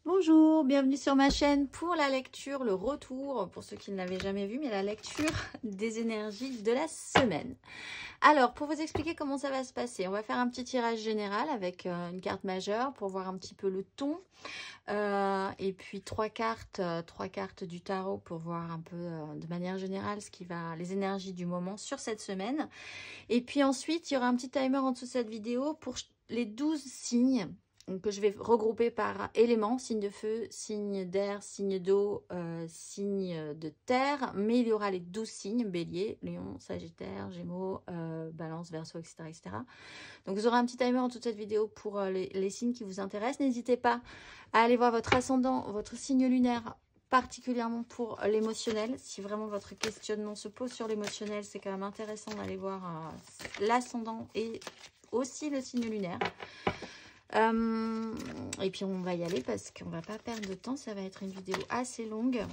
Bonjour, bienvenue sur ma chaîne pour la lecture, le retour, pour ceux qui ne l'avaient jamais vu, mais la lecture des énergies de la semaine. Alors, pour vous expliquer comment ça va se passer, on va faire un petit tirage général avec une carte majeure pour voir un petit peu le ton. Et puis trois cartes du tarot pour voir un peu de manière générale les énergies du moment sur cette semaine. Et puis ensuite, il y aura un petit timer en dessous de cette vidéo pour les 12 signes que je vais regrouper par éléments, signe de feu, signe d'air, signe d'eau, signe de terre, mais il y aura les 12 signes, bélier, lion, sagittaire, gémeaux, balance, verseau, etc., etc. Donc vous aurez un petit timer en toute cette vidéo pour les signes qui vous intéressent. N'hésitez pas à aller voir votre ascendant, votre signe lunaire, particulièrement pour l'émotionnel. Si vraiment votre questionnement se pose sur l'émotionnel, c'est quand même intéressant d'aller voir l'ascendant et aussi le signe lunaire. Et puis on va y aller parce qu'on va pas perdre de temps, ça va être une vidéo assez longue.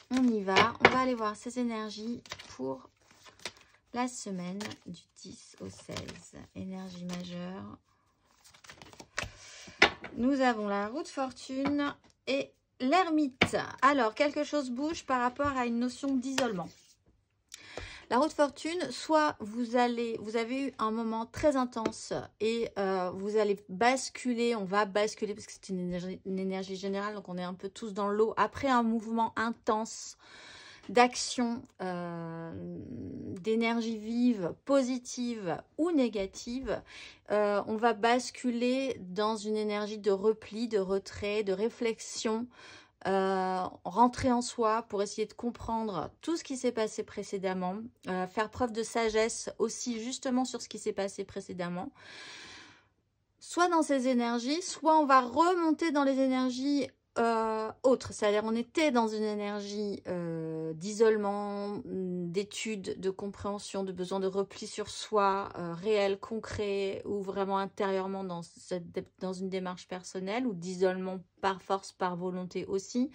On y va, on va aller voir ces énergies pour la semaine du 10 au 16. Énergie majeure. Nous avons la roue de fortune et l'ermite. Alors, quelque chose bouge par rapport à une notion d'isolement. La roue de fortune, soit vous avez eu un moment très intense et vous allez basculer, on va basculer parce que c'est une énergie générale, donc on est un peu tous dans l'eau. Après un mouvement intense d'action, d'énergie vive, positive ou négative, on va basculer dans une énergie de repli, de retrait, de réflexion, rentrer en soi pour essayer de comprendre tout ce qui s'est passé précédemment, faire preuve de sagesse aussi justement sur ce qui s'est passé précédemment, soit dans ces énergies, soit on va remonter dans les énergies autres, c'est-à-dire on était dans une énergie d'isolement, d'étude, de compréhension, de besoin de repli sur soi, réel, concret, ou vraiment intérieurement dans une démarche personnelle, ou d'isolement par force, par volonté aussi,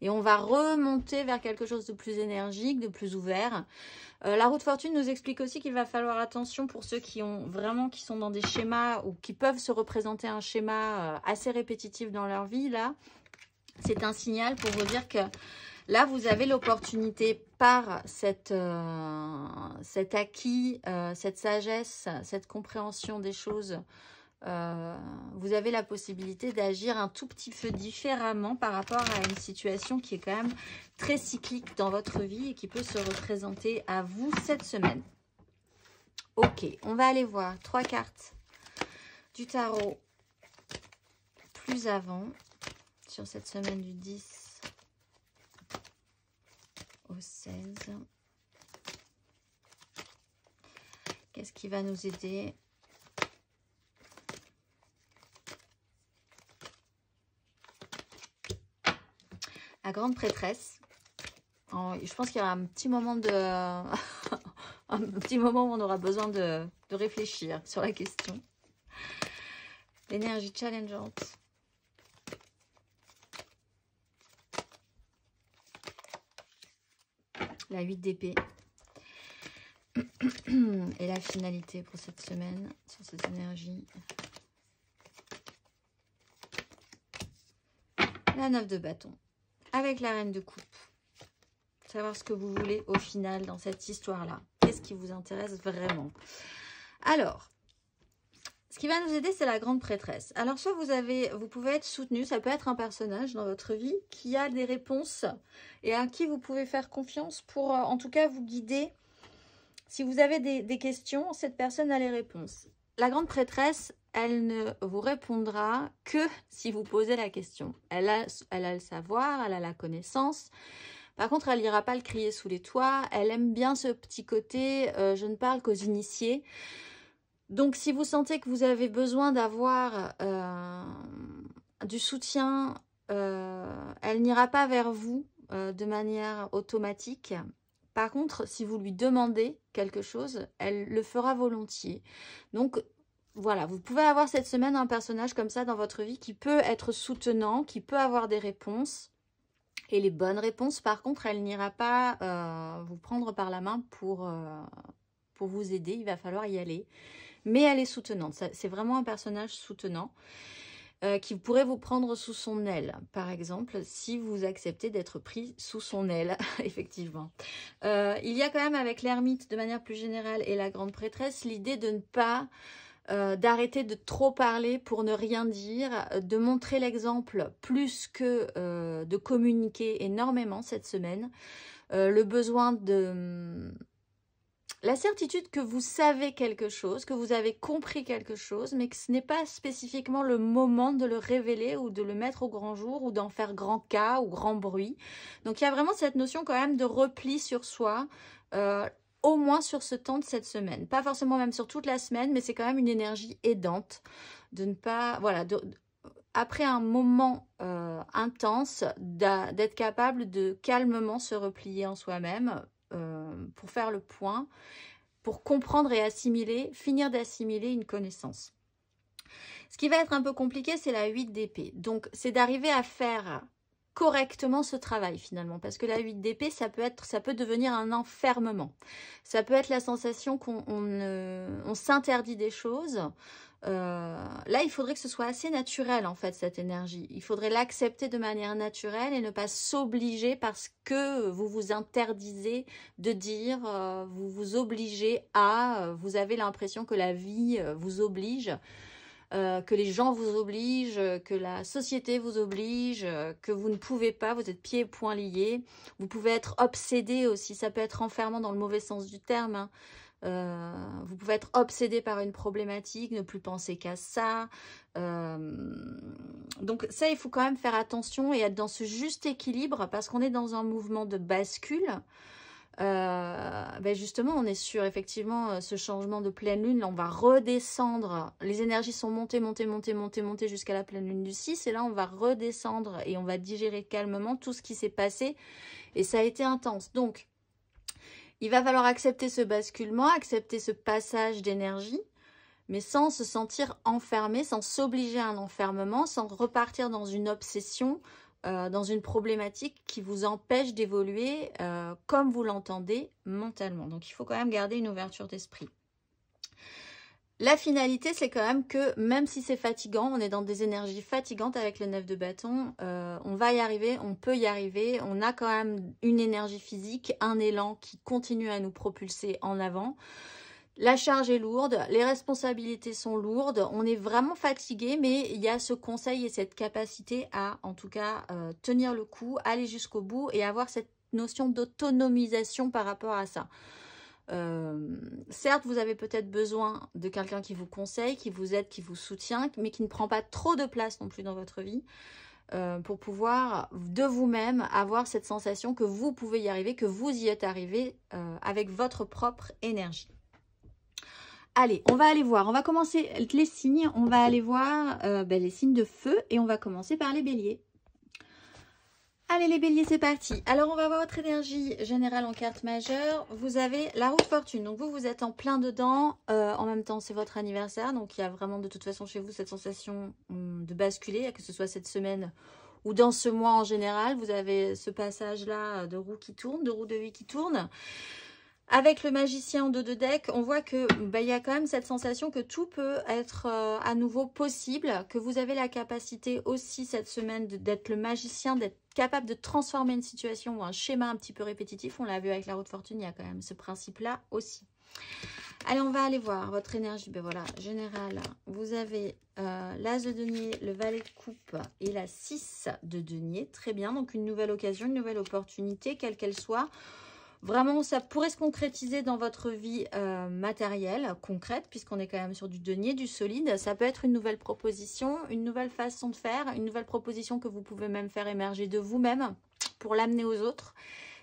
et on va remonter vers quelque chose de plus énergique, de plus ouvert. La roue de fortune nous explique aussi qu'il va falloir attention pour ceux qui sont dans des schémas ou qui peuvent se représenter un schéma assez répétitif dans leur vie. Là, c'est un signal pour vous dire que là, vous avez l'opportunité par cet acquis, cette sagesse, cette compréhension des choses. Vous avez la possibilité d'agir un tout petit peu différemment par rapport à une situation qui est quand même très cyclique dans votre vie et qui peut se représenter à vous cette semaine. Ok, on va aller voir 3 cartes du tarot plus avant sur cette semaine du 10 au 16. Qu'est-ce qui va nous aider ? La grande prêtresse. Je pense qu'il y aura un petit moment un petit moment où on aura besoin de réfléchir sur la question. L'énergie challengeante. La 8 d'épée. Et la finalité pour cette semaine sur cette énergie. La 9 de bâton. Avec la reine de coupe. Savoir ce que vous voulez au final dans cette histoire-là. Qu'est-ce qui vous intéresse vraiment? Alors, ce qui va nous aider, c'est la grande prêtresse. Alors, soit vous pouvez être soutenu, ça peut être un personnage dans votre vie qui a des réponses et à qui vous pouvez faire confiance pour, en tout cas, vous guider. Si vous avez des questions, cette personne a les réponses. La grande prêtresse, elle ne vous répondra que si vous posez la question. Elle a le savoir, elle a la connaissance. Par contre, elle n'ira pas le crier sous les toits. Elle aime bien ce petit côté, je ne parle qu'aux initiés. Donc, si vous sentez que vous avez besoin d'avoir du soutien, elle n'ira pas vers vous de manière automatique. Par contre, si vous lui demandez quelque chose, elle le fera volontiers. Donc, voilà, vous pouvez avoir cette semaine un personnage comme ça dans votre vie qui peut être soutenant, qui peut avoir des réponses. Et les bonnes réponses, par contre, elle n'ira pas vous prendre par la main pour vous aider. Il va falloir y aller. Mais elle est soutenante. C'est vraiment un personnage soutenant. qui pourrait vous prendre sous son aile, par exemple, si vous acceptez d'être pris sous son aile, effectivement. Il y a quand même avec l'ermite, de manière plus générale, et la grande prêtresse, l'idée de ne pas... d'arrêter de trop parler pour ne rien dire, de montrer l'exemple plus que de communiquer énormément cette semaine. Le besoin de... La certitude que vous savez quelque chose, que vous avez compris quelque chose, mais que ce n'est pas spécifiquement le moment de le révéler ou de le mettre au grand jour ou d'en faire grand cas ou grand bruit. Donc il y a vraiment cette notion quand même de repli sur soi, au moins sur ce temps de cette semaine. Pas forcément même sur toute la semaine, mais c'est quand même une énergie aidante de ne pas... Voilà, après un moment intense, d'être capable de calmement se replier en soi-même pour faire le point, pour comprendre et assimiler, finir d'assimiler une connaissance. Ce qui va être un peu compliqué, c'est la 8 d'épée. Donc, c'est d'arriver à faire correctement ce travail finalement, parce que la 8 d'épée, ça peut devenir un enfermement. Ça peut être la sensation qu'on s'interdit des choses. Là, il faudrait que ce soit assez naturel en fait, cette énergie. Il faudrait l'accepter de manière naturelle et ne pas s'obliger parce que vous vous interdisez de dire, vous vous obligez à, vous avez l'impression que la vie vous oblige, que les gens vous obligent, que la société vous oblige, que vous ne pouvez pas, vous êtes pieds et poings liés. Vous pouvez être obsédé aussi, ça peut être enfermant dans le mauvais sens du terme, hein. Vous pouvez être obsédé par une problématique, ne plus penser qu'à ça. Donc ça, il faut quand même faire attention et être dans ce juste équilibre parce qu'on est dans un mouvement de bascule. Justement, on est sur effectivement ce changement de pleine lune. Là, on va redescendre. Les énergies sont montées, montées, montées, montées, montées jusqu'à la pleine lune du 6. Et là, on va redescendre et on va digérer calmement tout ce qui s'est passé. Et ça a été intense. Donc, il va falloir accepter ce basculement, accepter ce passage d'énergie, mais sans se sentir enfermé, sans s'obliger à un enfermement, sans repartir dans une obsession, dans une problématique qui vous empêche d'évoluer comme vous l'entendez mentalement. Donc, il faut quand même garder une ouverture d'esprit. La finalité, c'est quand même que même si c'est fatigant, on est dans des énergies fatigantes avec le 9 de bâton, on va y arriver, on peut y arriver, on a quand même une énergie physique, un élan qui continue à nous propulser en avant. La charge est lourde, les responsabilités sont lourdes, on est vraiment fatigué, mais il y a ce conseil et cette capacité à, en tout cas, tenir le coup, aller jusqu'au bout et avoir cette notion d'autonomisation par rapport à ça. Certes, vous avez peut-être besoin de quelqu'un qui vous conseille, qui vous aide, qui vous soutient, mais qui ne prend pas trop de place non plus dans votre vie pour pouvoir de vous-même avoir cette sensation que vous pouvez y arriver, que vous y êtes arrivé avec votre propre énergie. Allez, on va aller voir, on va commencer les signes, on va aller voir les signes de feu et on va commencer par les béliers. Allez les béliers, c'est parti. Alors, on va voir votre énergie générale en carte majeure. Vous avez la roue de fortune. Donc, vous êtes en plein dedans. En même temps, c'est votre anniversaire. Donc, il y a vraiment de toute façon chez vous cette sensation de basculer, que ce soit cette semaine ou dans ce mois en général. Vous avez ce passage-là de roue qui tourne, de roue de vie qui tourne. Avec le magicien en dos de deck, on voit que il y a quand même cette sensation que tout peut être à nouveau possible, que vous avez la capacité aussi cette semaine d'être le magicien, d'être capable de transformer une situation ou un schéma un petit peu répétitif. On l'a vu avec la roue de fortune, il y a quand même ce principe-là aussi. Allez, on va aller voir votre énergie. Ben voilà, générale, vous avez l'as de denier, le valet de coupe et la 6 de denier. Très bien, donc une nouvelle occasion, une nouvelle opportunité, quelle qu'elle soit. Vraiment, ça pourrait se concrétiser dans votre vie matérielle, concrète, puisqu'on est quand même sur du denier, du solide. Ça peut être une nouvelle proposition, une nouvelle façon de faire, une nouvelle proposition que vous pouvez même faire émerger de vous-même pour l'amener aux autres.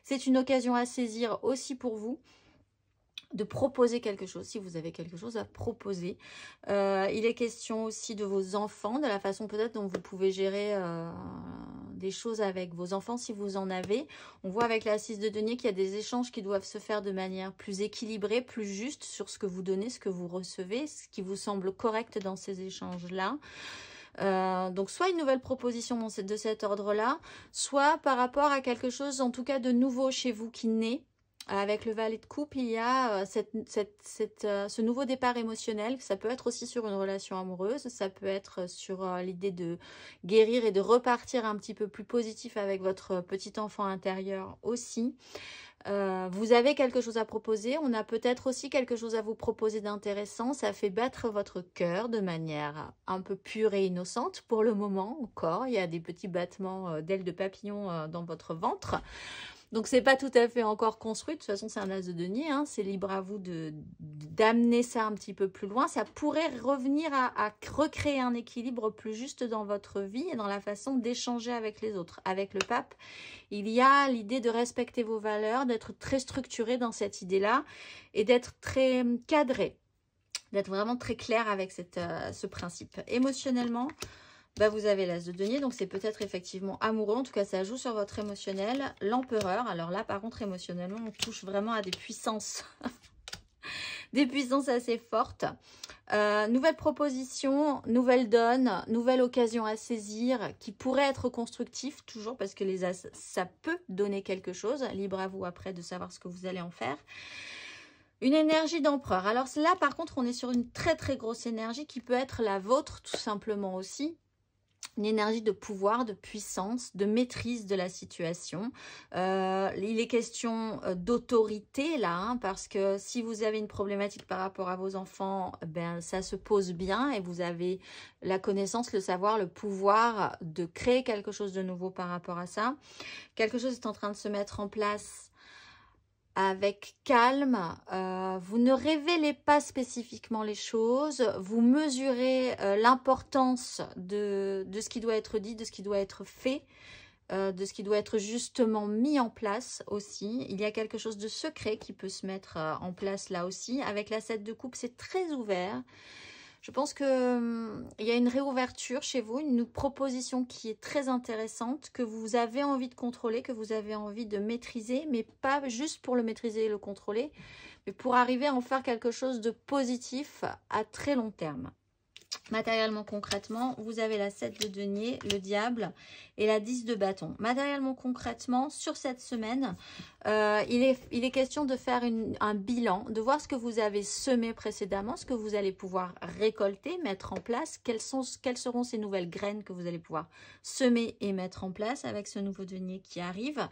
C'est une occasion à saisir aussi pour vous de proposer quelque chose, si vous avez quelque chose à proposer. Il est question aussi de vos enfants, de la façon peut-être dont vous pouvez gérer des choses avec vos enfants si vous en avez. On voit avec la 6 de denier qu'il y a des échanges qui doivent se faire de manière plus équilibrée, plus juste sur ce que vous donnez, ce que vous recevez, ce qui vous semble correct dans ces échanges-là. Donc soit une nouvelle proposition de cet ordre-là, soit par rapport à quelque chose en tout cas de nouveau chez vous qui naît. Avec le valet de coupe, il y a ce nouveau départ émotionnel. Ça peut être aussi sur une relation amoureuse, ça peut être sur l'idée de guérir et de repartir un petit peu plus positif avec votre petit enfant intérieur aussi. Vous avez quelque chose à proposer, on a peut-être aussi quelque chose à vous proposer d'intéressant. Ça fait battre votre cœur de manière un peu pure et innocente pour le moment encore. Il y a des petits battements d'ailes de papillon dans votre ventre. Donc, c'est pas tout à fait encore construit. De toute façon, c'est un as de denier. Hein. C'est libre à vous d'amener ça un petit peu plus loin. Ça pourrait revenir à recréer un équilibre plus juste dans votre vie et dans la façon d'échanger avec les autres. Avec le pape, il y a l'idée de respecter vos valeurs, d'être très structuré dans cette idée-là et d'être très cadré, d'être vraiment très clair avec ce principe. Émotionnellement, bah, vous avez l'as de denier, donc c'est peut-être effectivement amoureux. En tout cas, ça joue sur votre émotionnel. L'empereur, alors là, par contre, émotionnellement, on touche vraiment à des puissances. Des puissances assez fortes. Nouvelle proposition, nouvelle donne, nouvelle occasion à saisir qui pourrait être constructif, toujours parce que les as, ça peut donner quelque chose. Libre à vous après de savoir ce que vous allez en faire. Une énergie d'empereur. Alors là, par contre, on est sur une très très grosse énergie qui peut être la vôtre tout simplement aussi. Une énergie de pouvoir, de puissance, de maîtrise de la situation. Il est question d'autorité là, hein, parce que si vous avez une problématique par rapport à vos enfants, ben, ça se pose bien et vous avez la connaissance, le savoir, le pouvoir de créer quelque chose de nouveau par rapport à ça. Quelque chose est en train de se mettre en place avec calme, vous ne révélez pas spécifiquement les choses, vous mesurez l'importance de ce qui doit être dit, de ce qui doit être fait, de ce qui doit être justement mis en place aussi. Il y a quelque chose de secret qui peut se mettre en place là aussi. Avec la 7 de coupe, c'est très ouvert. Je pense qu'il y a une réouverture chez vous, une proposition qui est très intéressante, que vous avez envie de contrôler, que vous avez envie de maîtriser, mais pas juste pour le maîtriser et le contrôler, mais pour arriver à en faire quelque chose de positif à très long terme. Matériellement, concrètement, vous avez la 7 de denier, le diable et la 10 de bâton. Matériellement, concrètement, sur cette semaine, il est question de faire un bilan, de voir ce que vous avez semé précédemment, ce que vous allez pouvoir récolter, mettre en place, quelles seront ces nouvelles graines que vous allez pouvoir semer et mettre en place avec ce nouveau denier qui arrive.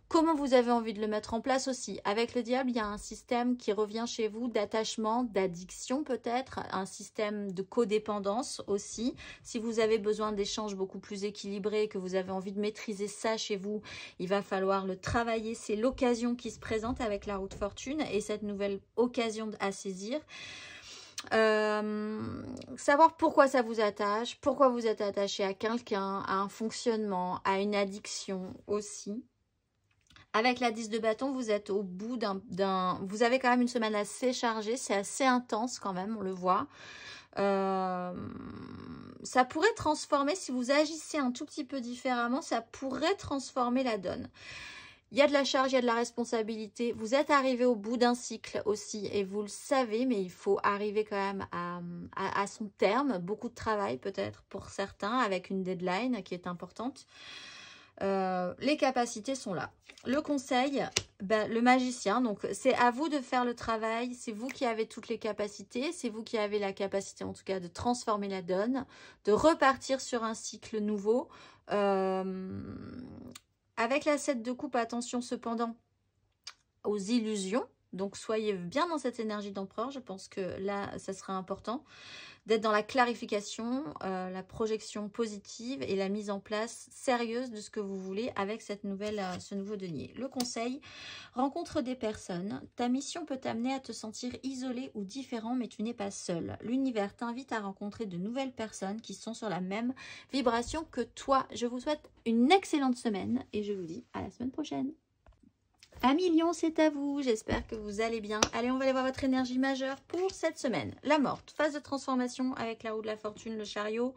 Comment vous avez envie de le mettre en place aussi. Avec le diable, il y a un système qui revient chez vous d'attachement, d'addiction peut-être, un système de codépendance aussi. Si vous avez besoin d'échanges beaucoup plus équilibrés, que vous avez envie de maîtriser ça chez vous, il va falloir le travailler. C'est l'occasion qui se présente avec la roue de fortune et cette nouvelle occasion à saisir. Savoir pourquoi ça vous attache, pourquoi vous êtes attaché à quelqu'un, à un fonctionnement, à une addiction aussi. Avec la 10 de bâton, vous êtes au bout vous avez quand même une semaine assez chargée, c'est assez intense quand même, on le voit. Ça pourrait transformer, si vous agissez un tout petit peu différemment, ça pourrait transformer la donne. Il y a de la charge, il y a de la responsabilité. Vous êtes arrivé au bout d'un cycle aussi et vous le savez, mais il faut arriver quand même à son terme. Beaucoup de travail peut-être pour certains avec une deadline qui est importante. Les capacités sont là. Le conseil, ben, le magicien, donc c'est à vous de faire le travail, c'est vous qui avez toutes les capacités, c'est vous qui avez la capacité en tout cas de transformer la donne, de repartir sur un cycle nouveau. Avec la 7 de coupe, attention cependant aux illusions, donc soyez bien dans cette énergie d'empereur, je pense que là ça sera important. D'être dans la clarification, la projection positive et la mise en place sérieuse de ce que vous voulez avec ce nouveau denier. Le conseil, rencontre des personnes. Ta mission peut t'amener à te sentir isolé ou différent, mais tu n'es pas seul. L'univers t'invite à rencontrer de nouvelles personnes qui sont sur la même vibration que toi. Je vous souhaite une excellente semaine et je vous dis à la semaine prochaine. Amis Lion, c'est à vous. J'espère que vous allez bien. Allez, on va aller voir votre énergie majeure pour cette semaine. La morte, phase de transformation avec la roue de la fortune, le chariot.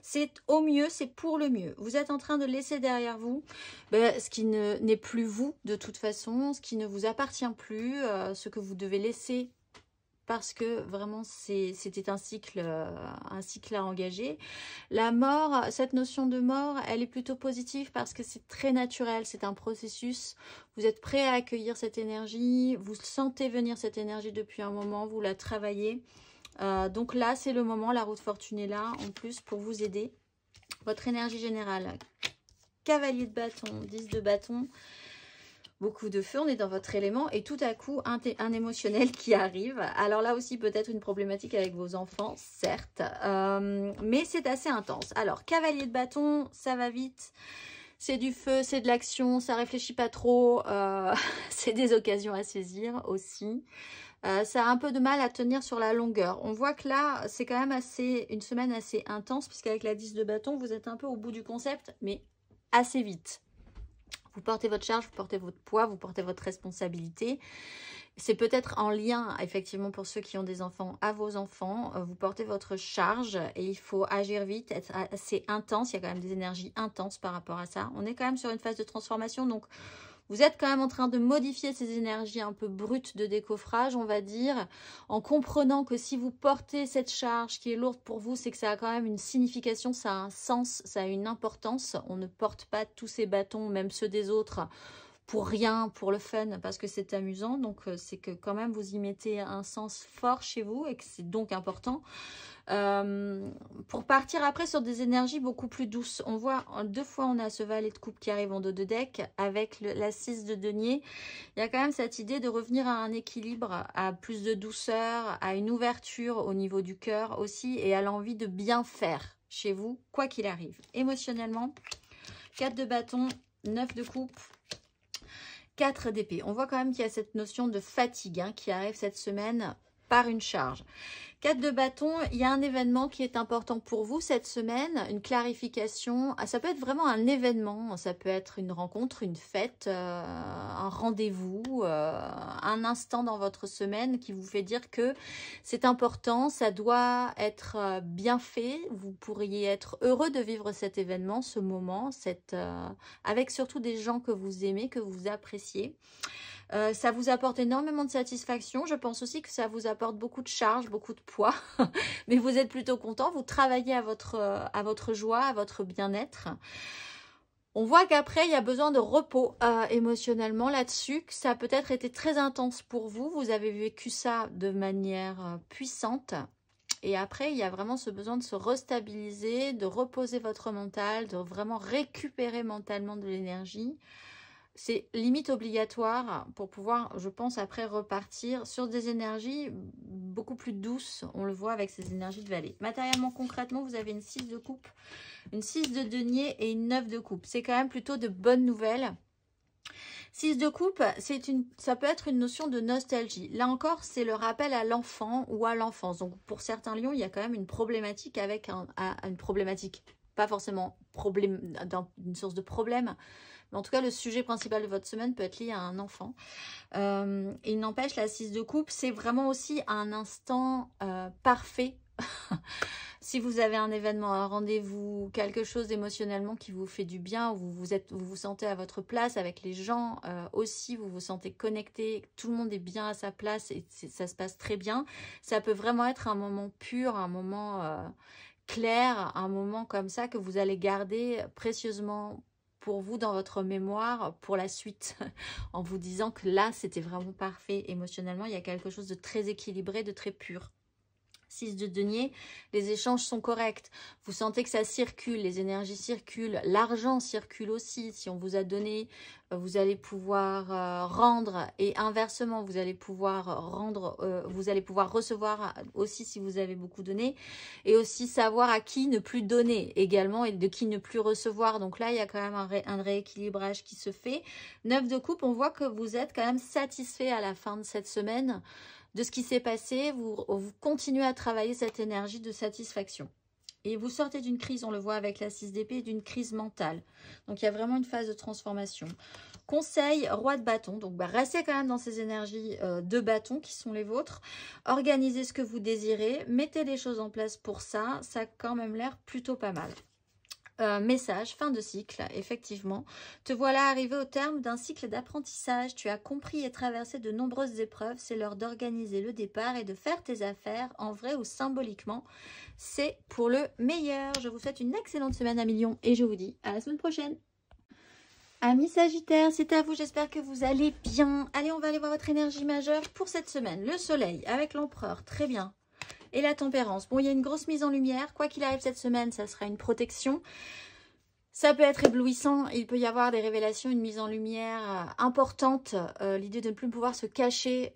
C'est au mieux, c'est pour le mieux. Vous êtes en train de laisser derrière vous ce qui n'est plus vous de toute façon, ce qui ne vous appartient plus, ce que vous devez laisser parce que vraiment c'était un cycle à engager. La mort, cette notion de mort, elle est plutôt positive parce que c'est très naturel, c'est un processus. Vous êtes prêt à accueillir cette énergie, vous sentez venir cette énergie depuis un moment, vous la travaillez. Donc là, c'est le moment, la roue de fortune est là en plus pour vous aider. Votre énergie générale, cavalier de bâton, 10 de bâton. Beaucoup de feu, on est dans votre élément et tout à coup un émotionnel qui arrive. Alors là aussi peut-être une problématique avec vos enfants, certes, mais c'est assez intense. Alors cavalier de bâton, ça va vite, c'est du feu, c'est de l'action, ça réfléchit pas trop, c'est des occasions à saisir aussi. Ça a un peu de mal à tenir sur la longueur. On voit que là c'est quand même une semaine assez intense puisqu'avec la 10 de bâton vous êtes un peu au bout du concept mais assez vite. Vous portez votre charge, vous portez votre poids, vous portez votre responsabilité. C'est peut-être en lien, effectivement, pour ceux qui ont des enfants, à vos enfants. Vous portez votre charge et il faut agir vite, être assez intense. Il y a quand même des énergies intenses par rapport à ça. On est quand même sur une phase de transformation, donc vous êtes quand même en train de modifier ces énergies un peu brutes de décoffrage, on va dire, en comprenant que si vous portez cette charge qui est lourde pour vous, c'est que ça a quand même une signification, ça a un sens, ça a une importance. On ne porte pas tous ces bâtons, même ceux des autres, pour rien, pour le fun, parce que c'est amusant. Donc, c'est que quand même, vous y mettez un sens fort chez vous et que c'est donc important. Pour partir après sur des énergies beaucoup plus douces. On voit deux fois on a ce valet de coupe qui arrive en dos de deck avec la 6 de denier. Il y a quand même cette idée de revenir à un équilibre, à plus de douceur, à une ouverture au niveau du cœur aussi et à l'envie de bien faire chez vous, quoi qu'il arrive. Émotionnellement, 4 de bâton, 9 de coupe, 4 d'épée. On voit quand même qu'il y a cette notion de fatigue qui arrive cette semaine par une charge. 4 de bâton, il y a un événement qui est important pour vous cette semaine, une clarification. Ça peut être vraiment un événement, ça peut être une rencontre, une fête, un rendez-vous, un instant dans votre semaine qui vous fait dire que c'est important, ça doit être bien fait. Vous pourriez être heureux de vivre cet événement, ce moment, avec surtout des gens que vous aimez, que vous appréciez. Ça vous apporte énormément de satisfaction. Je pense aussi que ça vous apporte beaucoup de charge, beaucoup de poids. Mais vous êtes plutôt content. Vous travaillez à votre joie, à votre bien-être. On voit qu'après, il y a besoin de repos émotionnellement là-dessus. Que ça a peut-être été très intense pour vous. Vous avez vécu ça de manière puissante. Et après, il y a vraiment ce besoin de se restabiliser, de reposer votre mental, de vraiment récupérer mentalement de l'énergie. C'est limite obligatoire pour pouvoir, je pense, après repartir sur des énergies beaucoup plus douces. On le voit avec ces énergies de valet. Matériellement, concrètement, vous avez une 6 de coupe, une 6 de denier et une 9 de coupe. C'est quand même plutôt de bonnes nouvelles. 6 de coupe, ça peut être une notion de nostalgie. Là encore, c'est le rappel à l'enfant ou à l'enfance. Donc, pour certains lions, il y a quand même une problématique avec une problématique. Pas forcément une source de problème. Mais en tout cas, le sujet principal de votre semaine peut être lié à un enfant. Il n'empêche, la 6 de coupe, c'est vraiment aussi un instant parfait. Si vous avez un événement, un rendez-vous, quelque chose émotionnellement qui vous fait du bien, où vous vous sentez à votre place avec les gens, aussi vous vous sentez connecté, tout le monde est bien à sa place et ça se passe très bien. Ça peut vraiment être un moment pur, un moment clair, un moment comme ça que vous allez garder précieusement pour vous dans votre mémoire pour la suite, en vous disant que là, c'était vraiment parfait. Émotionnellement, il y a quelque chose de très équilibré, de très pur. 6 de denier, les échanges sont corrects. Vous sentez que ça circule, les énergies circulent, l'argent circule aussi. Si on vous a donné, vous allez pouvoir rendre et inversement, vous allez pouvoir recevoir aussi si vous avez beaucoup donné et aussi savoir à qui ne plus donner également et de qui ne plus recevoir. Donc là, il y a quand même un rééquilibrage qui se fait. 9 de coupe, on voit que vous êtes quand même satisfait à la fin de cette semaine de ce qui s'est passé, vous continuez à travailler cette énergie de satisfaction. Et vous sortez d'une crise, on le voit avec la 6 d'épée, d'une crise mentale. Donc, il y a vraiment une phase de transformation. Conseil, roi de bâton. Donc, restez quand même dans ces énergies de bâton qui sont les vôtres. Organisez ce que vous désirez. Mettez les choses en place pour ça. Ça a quand même l'air plutôt pas mal. Message, fin de cycle, effectivement. Te voilà arrivé au terme d'un cycle d'apprentissage. Tu as compris et traversé de nombreuses épreuves. C'est l'heure d'organiser le départ et de faire tes affaires, en vrai ou symboliquement. C'est pour le meilleur. Je vous souhaite une excellente semaine à millions et je vous dis à la semaine prochaine. Amis Sagittaire, c'est à vous, j'espère que vous allez bien. Allez, on va aller voir votre énergie majeure pour cette semaine. Le soleil avec l'empereur, très bien. Et la tempérance. Bon, il y a une grosse mise en lumière. Quoi qu'il arrive cette semaine, ça sera une protection. Ça peut être éblouissant. Il peut y avoir des révélations, une mise en lumière importante. L'idée de ne plus pouvoir se cacher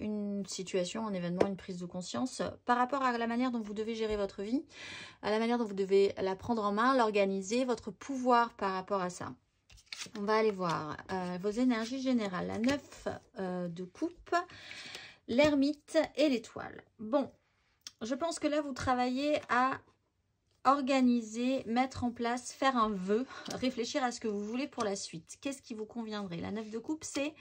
une situation, un événement, une prise de conscience par rapport à la manière dont vous devez gérer votre vie, à la manière dont vous devez la prendre en main, l'organiser, votre pouvoir par rapport à ça. On va aller voir vos énergies générales. La 9 de coupe, l'ermite et l'étoile. Bon. Je pense que là, vous travaillez à organiser, mettre en place, faire un vœu, réfléchir à ce que vous voulez pour la suite. Qu'est-ce qui vous conviendrait? La 9 de coupe, c'est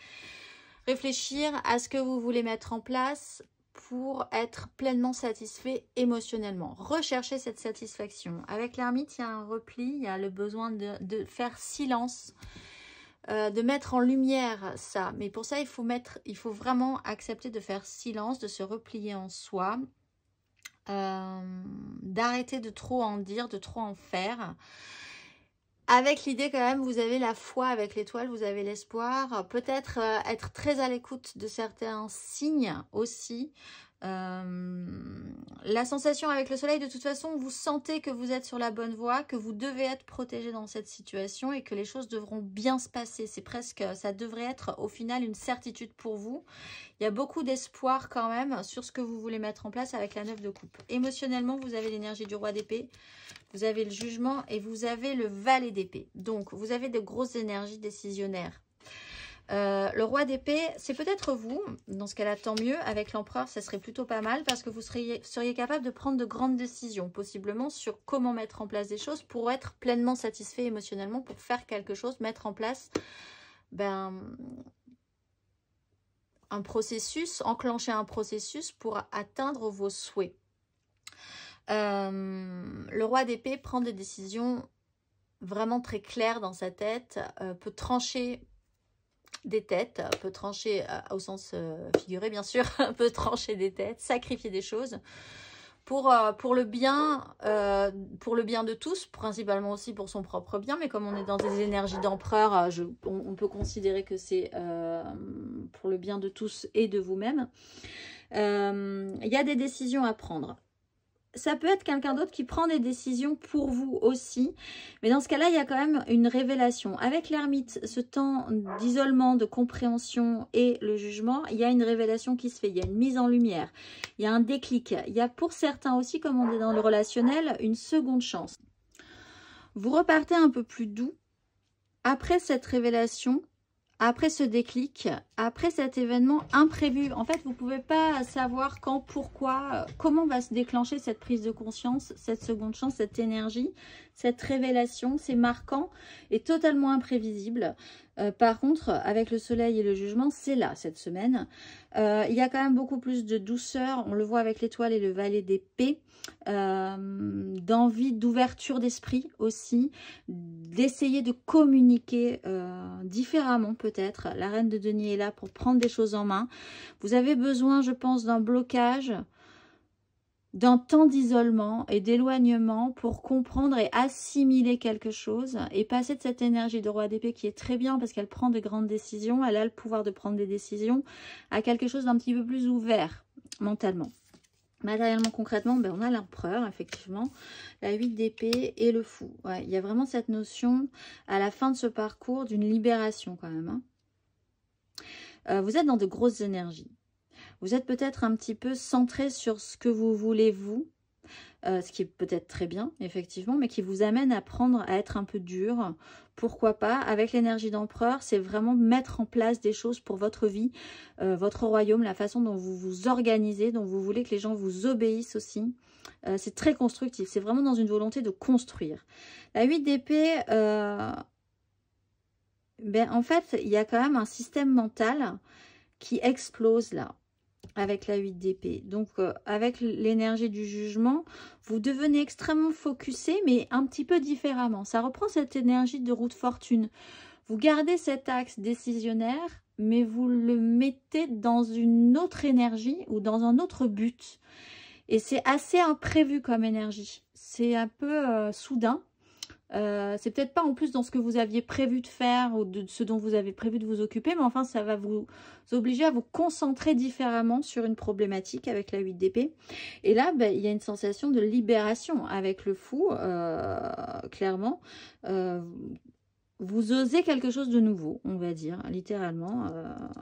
réfléchir à ce que vous voulez mettre en place pour être pleinement satisfait émotionnellement. Rechercher cette satisfaction. Avec l'ermite, il y a un repli, il y a le besoin de faire silence, de mettre en lumière ça. Mais pour ça, il faut vraiment accepter de faire silence, de se replier en soi, d'arrêter de trop en dire, de trop en faire. Avec l'idée quand même, vous avez la foi avec l'étoile, vous avez l'espoir. Peut-être être très à l'écoute de certains signes aussi. La sensation avec le soleil, de toute façon, vous sentez que vous êtes sur la bonne voie, que vous devez être protégé dans cette situation et que les choses devront bien se passer. C'est presque, ça devrait être au final une certitude pour vous. Il y a beaucoup d'espoir quand même sur ce que vous voulez mettre en place avec la 9 de coupe. Émotionnellement, vous avez l'énergie du roi d'épée, vous avez le jugement et vous avez le valet d'épée. Donc, vous avez de grosses énergies décisionnaires. Le roi d'épée, c'est peut-être vous. Dans ce cas-là, tant mieux. Avec l'empereur, ça serait plutôt pas mal parce que vous seriez capable de prendre de grandes décisions, possiblement sur comment mettre en place des choses pour être pleinement satisfait émotionnellement, pour faire quelque chose, mettre en place un processus, enclencher un processus pour atteindre vos souhaits. Le roi d'épée prend des décisions vraiment très claires dans sa tête, peut trancher des têtes, peut trancher au sens figuré bien sûr, peut trancher des têtes, sacrifier des choses pour le bien de tous, principalement aussi pour son propre bien, mais comme on est dans des énergies d'empereur, on peut considérer que c'est pour le bien de tous et de vous-même. Il y a des décisions à prendre. Ça peut être quelqu'un d'autre qui prend des décisions pour vous aussi. Mais dans ce cas-là, il y a quand même une révélation. Avec l'ermite, ce temps d'isolement, de compréhension et le jugement, il y a une révélation qui se fait. Il y a une mise en lumière. Il y a un déclic. Il y a pour certains aussi, comme on est dans le relationnel, une seconde chance. Vous repartez un peu plus doux après cette révélation. Après ce déclic, après cet événement imprévu. En fait, vous ne pouvez pas savoir quand, pourquoi, comment va se déclencher cette prise de conscience, cette seconde chance, cette énergie, cette révélation. C'est marquant et totalement imprévisible. Par contre, avec le soleil et le jugement, c'est là cette semaine. Il y a quand même beaucoup plus de douceur. On le voit avec l'étoile et le valet d'épée. D'envie, d'ouverture d'esprit aussi, d'essayer de communiquer différemment peut-être. La reine de denier est là pour prendre des choses en main. Vous avez besoin, je pense, d'un blocage, d'un temps d'isolement et d'éloignement pour comprendre et assimiler quelque chose et passer de cette énergie de roi d'épée qui est très bien parce qu'elle prend de grandes décisions, elle a le pouvoir de prendre des décisions, à quelque chose d'un petit peu plus ouvert mentalement. Matériellement, concrètement, on a l'empereur, effectivement, la 8 d'épée et le fou. Ouais, il y a vraiment cette notion, à la fin de ce parcours, d'une libération quand même. Vous êtes dans de grosses énergies. Vous êtes peut-être un petit peu centré sur ce que vous voulez, vous. Ce qui est peut-être très bien, effectivement, mais qui vous amène à être un peu dur. Pourquoi pas? Avec l'énergie d'empereur, c'est vraiment mettre en place des choses pour votre vie, votre royaume, la façon dont vous vous organisez, dont vous voulez que les gens vous obéissent aussi. C'est très constructif, c'est vraiment dans une volonté de construire. La 8 d'épée, en fait, il y a quand même un système mental qui explose là. avec la 8 d'épée. Donc, avec l'énergie du jugement, vous devenez extrêmement focusé, mais un petit peu différemment. Ça reprend cette énergie de roue de fortune. Vous gardez cet axe décisionnaire, mais vous le mettez dans une autre énergie ou dans un autre but. Et c'est assez imprévu comme énergie. C'est un peu soudain. C'est peut-être pas en plus dans ce que vous aviez prévu de faire ou de ce dont vous avez prévu de vous occuper, mais enfin ça va vous obliger à vous concentrer différemment sur une problématique avec la 8 d'épée. Et là, il y a une sensation de libération avec le fou, clairement. Vous osez quelque chose de nouveau, on va dire, littéralement,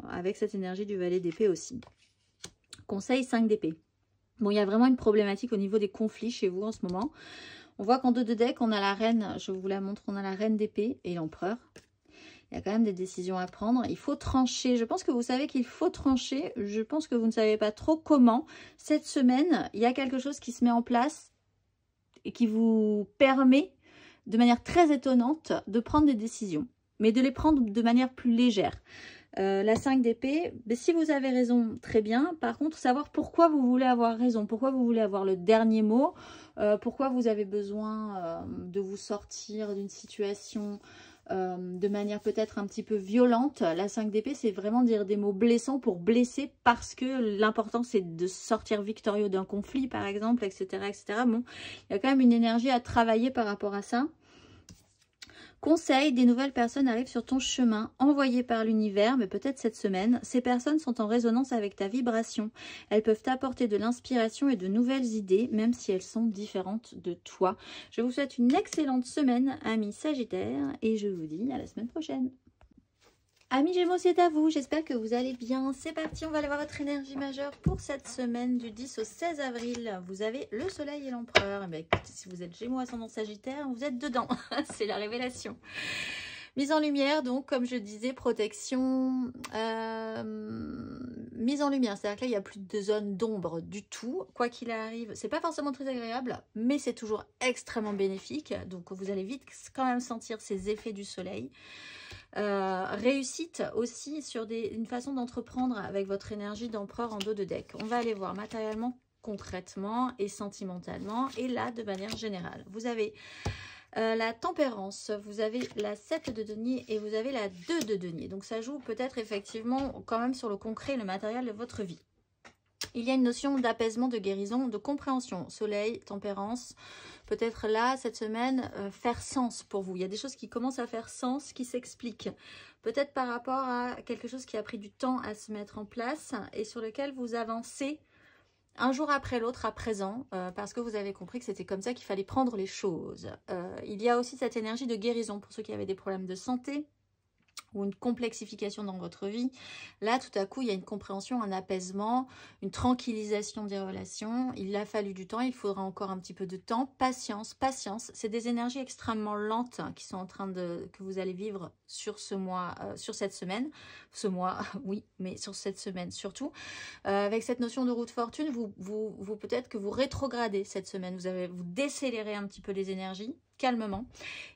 avec cette énergie du valet d'épée aussi. Conseil 5 d'épée. Bon, il y a vraiment une problématique au niveau des conflits chez vous en ce moment. On voit qu'en 2 de deck, on a la reine, je vous la montre, on a la reine d'épée et l'empereur. Il y a quand même des décisions à prendre. Il faut trancher. Je pense que vous savez qu'il faut trancher. Je pense que vous ne savez pas trop comment. Cette semaine, il y a quelque chose qui se met en place et qui vous permet, de manière très étonnante, de prendre des décisions. Mais de les prendre de manière plus légère. La 5 d'épée, si vous avez raison, très bien. Par contre, savoir pourquoi vous voulez avoir raison, pourquoi vous voulez avoir le dernier mot, pourquoi vous avez besoin de vous sortir d'une situation de manière peut-être un petit peu violente. La 5 d'épée, c'est vraiment dire des mots blessants pour blesser parce que l'important, c'est de sortir victorieux d'un conflit, par exemple, etc., etc. Bon, il y a quand même une énergie à travailler par rapport à ça. Conseil, des nouvelles personnes arrivent sur ton chemin, envoyées par l'univers, mais peut-être cette semaine. Ces personnes sont en résonance avec ta vibration. Elles peuvent t'apporter de l'inspiration et de nouvelles idées, même si elles sont différentes de toi. Je vous souhaite une excellente semaine, amis Sagittaires, et je vous dis à la semaine prochaine. Amis Gémeaux, c'est à vous. J'espère que vous allez bien. C'est parti, on va aller voir votre énergie majeure pour cette semaine du 10 au 16 avril. Vous avez le soleil et l'empereur. Eh écoutez, si vous êtes Gémeaux ascendant Sagittaire, vous êtes dedans. C'est la révélation. Mise en lumière, donc, comme je disais, protection, mise en lumière. C'est-à-dire que là, il n'y a plus de zone d'ombre du tout. Quoi qu'il arrive, c'est pas forcément très agréable, mais c'est toujours extrêmement bénéfique. Donc, vous allez vite quand même sentir ces effets du soleil. Réussite aussi sur une façon d'entreprendre avec votre énergie d'empereur en 2 de deck. On va aller voir matériellement, concrètement et sentimentalement, et là de manière générale. Vous avez la tempérance, vous avez la 7 de denier et vous avez la 2 de denier. Donc ça joue peut-être effectivement quand même sur le concret, le matériel de votre vie. Il y a une notion d'apaisement, de guérison, de compréhension. Soleil, tempérance, peut-être là, cette semaine, faire sens pour vous. Il y a des choses qui commencent à faire sens, qui s'expliquent. Peut-être par rapport à quelque chose qui a pris du temps à se mettre en place et sur lequel vous avancez un jour après l'autre à présent, parce que vous avez compris que c'était comme ça qu'il fallait prendre les choses. Il y a aussi cette énergie de guérison pour ceux qui avaient des problèmes de santé, ou une complexification dans votre vie. Là, tout à coup, il y a une compréhension, un apaisement, une tranquillisation des relations. Il a fallu du temps, il faudra encore un petit peu de temps. Patience, patience. C'est des énergies extrêmement lentes qui sont en train que vous allez vivre sur ce mois, sur cette semaine. Ce mois, oui, mais sur cette semaine surtout. Avec cette notion de roue de fortune, vous peut-être que vous rétrogradez cette semaine. Vous décélérez un petit peu les énergies, calmement,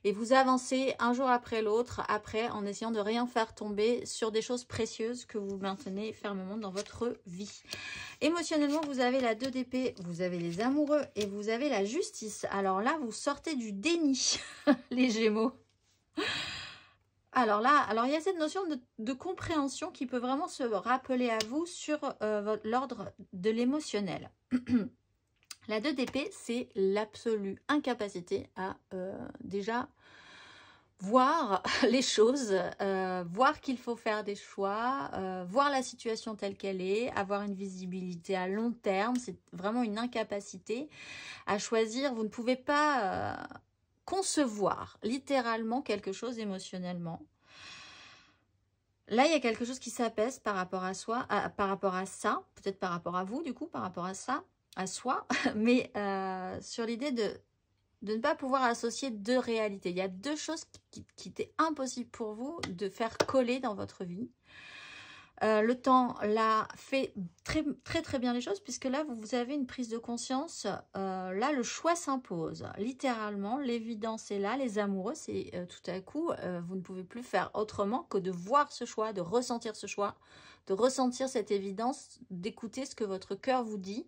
et vous avancez un jour après l'autre, après, en essayant de rien faire tomber sur des choses précieuses que vous maintenez fermement dans votre vie. Émotionnellement, vous avez la 2 d'épée, vous avez les amoureux et vous avez la justice. Alors là, vous sortez du déni, les Gémeaux. Alors là, il y a cette notion de compréhension qui peut vraiment se rappeler à vous sur l'ordre de l'émotionnel. La 2 d'épée, c'est l'absolue incapacité à déjà voir les choses, voir qu'il faut faire des choix, voir la situation telle qu'elle est, avoir une visibilité à long terme. C'est vraiment une incapacité à choisir. Vous ne pouvez pas concevoir littéralement quelque chose émotionnellement. Là, il y a quelque chose qui s'apaise par rapport à soi, par rapport à ça, peut-être par rapport à vous, du coup, par rapport à ça. À soi, mais sur l'idée de ne pas pouvoir associer deux réalités. Il y a deux choses qui étaient impossibles pour vous de faire coller dans votre vie. Le temps là fait très bien les choses, puisque là vous avez une prise de conscience. Là le choix s'impose littéralement, l'évidence est là, les amoureux, c'est tout à coup vous ne pouvez plus faire autrement que de voir ce choix, de ressentir ce choix, de ressentir cette évidence, d'écouter ce que votre cœur vous dit,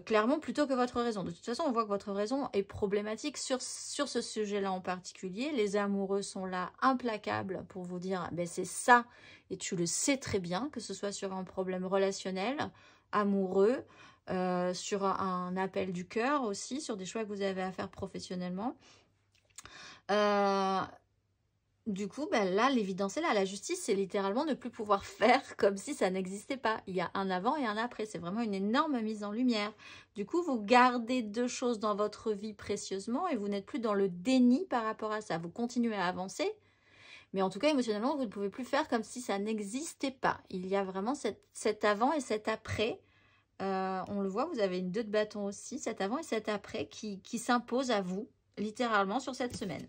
clairement, plutôt que votre raison. De toute façon, on voit que votre raison est problématique sur ce sujet-là en particulier. Les amoureux sont là, implacables, pour vous dire, ben c'est ça, et tu le sais très bien, que ce soit sur un problème relationnel, amoureux, sur un appel du cœur aussi, sur des choix que vous avez à faire professionnellement. Du coup, ben là, l'évidence est là. La justice, c'est littéralement ne plus pouvoir faire comme si ça n'existait pas. Il y a un avant et un après. C'est vraiment une énorme mise en lumière. Du coup, vous gardez deux choses dans votre vie précieusement et vous n'êtes plus dans le déni par rapport à ça. Vous continuez à avancer, mais en tout cas, émotionnellement, vous ne pouvez plus faire comme si ça n'existait pas. Il y a vraiment cet avant et cet après. On le voit, vous avez une 2 de bâton aussi. Cet avant et cet après qui s'impose à vous, littéralement, sur cette semaine.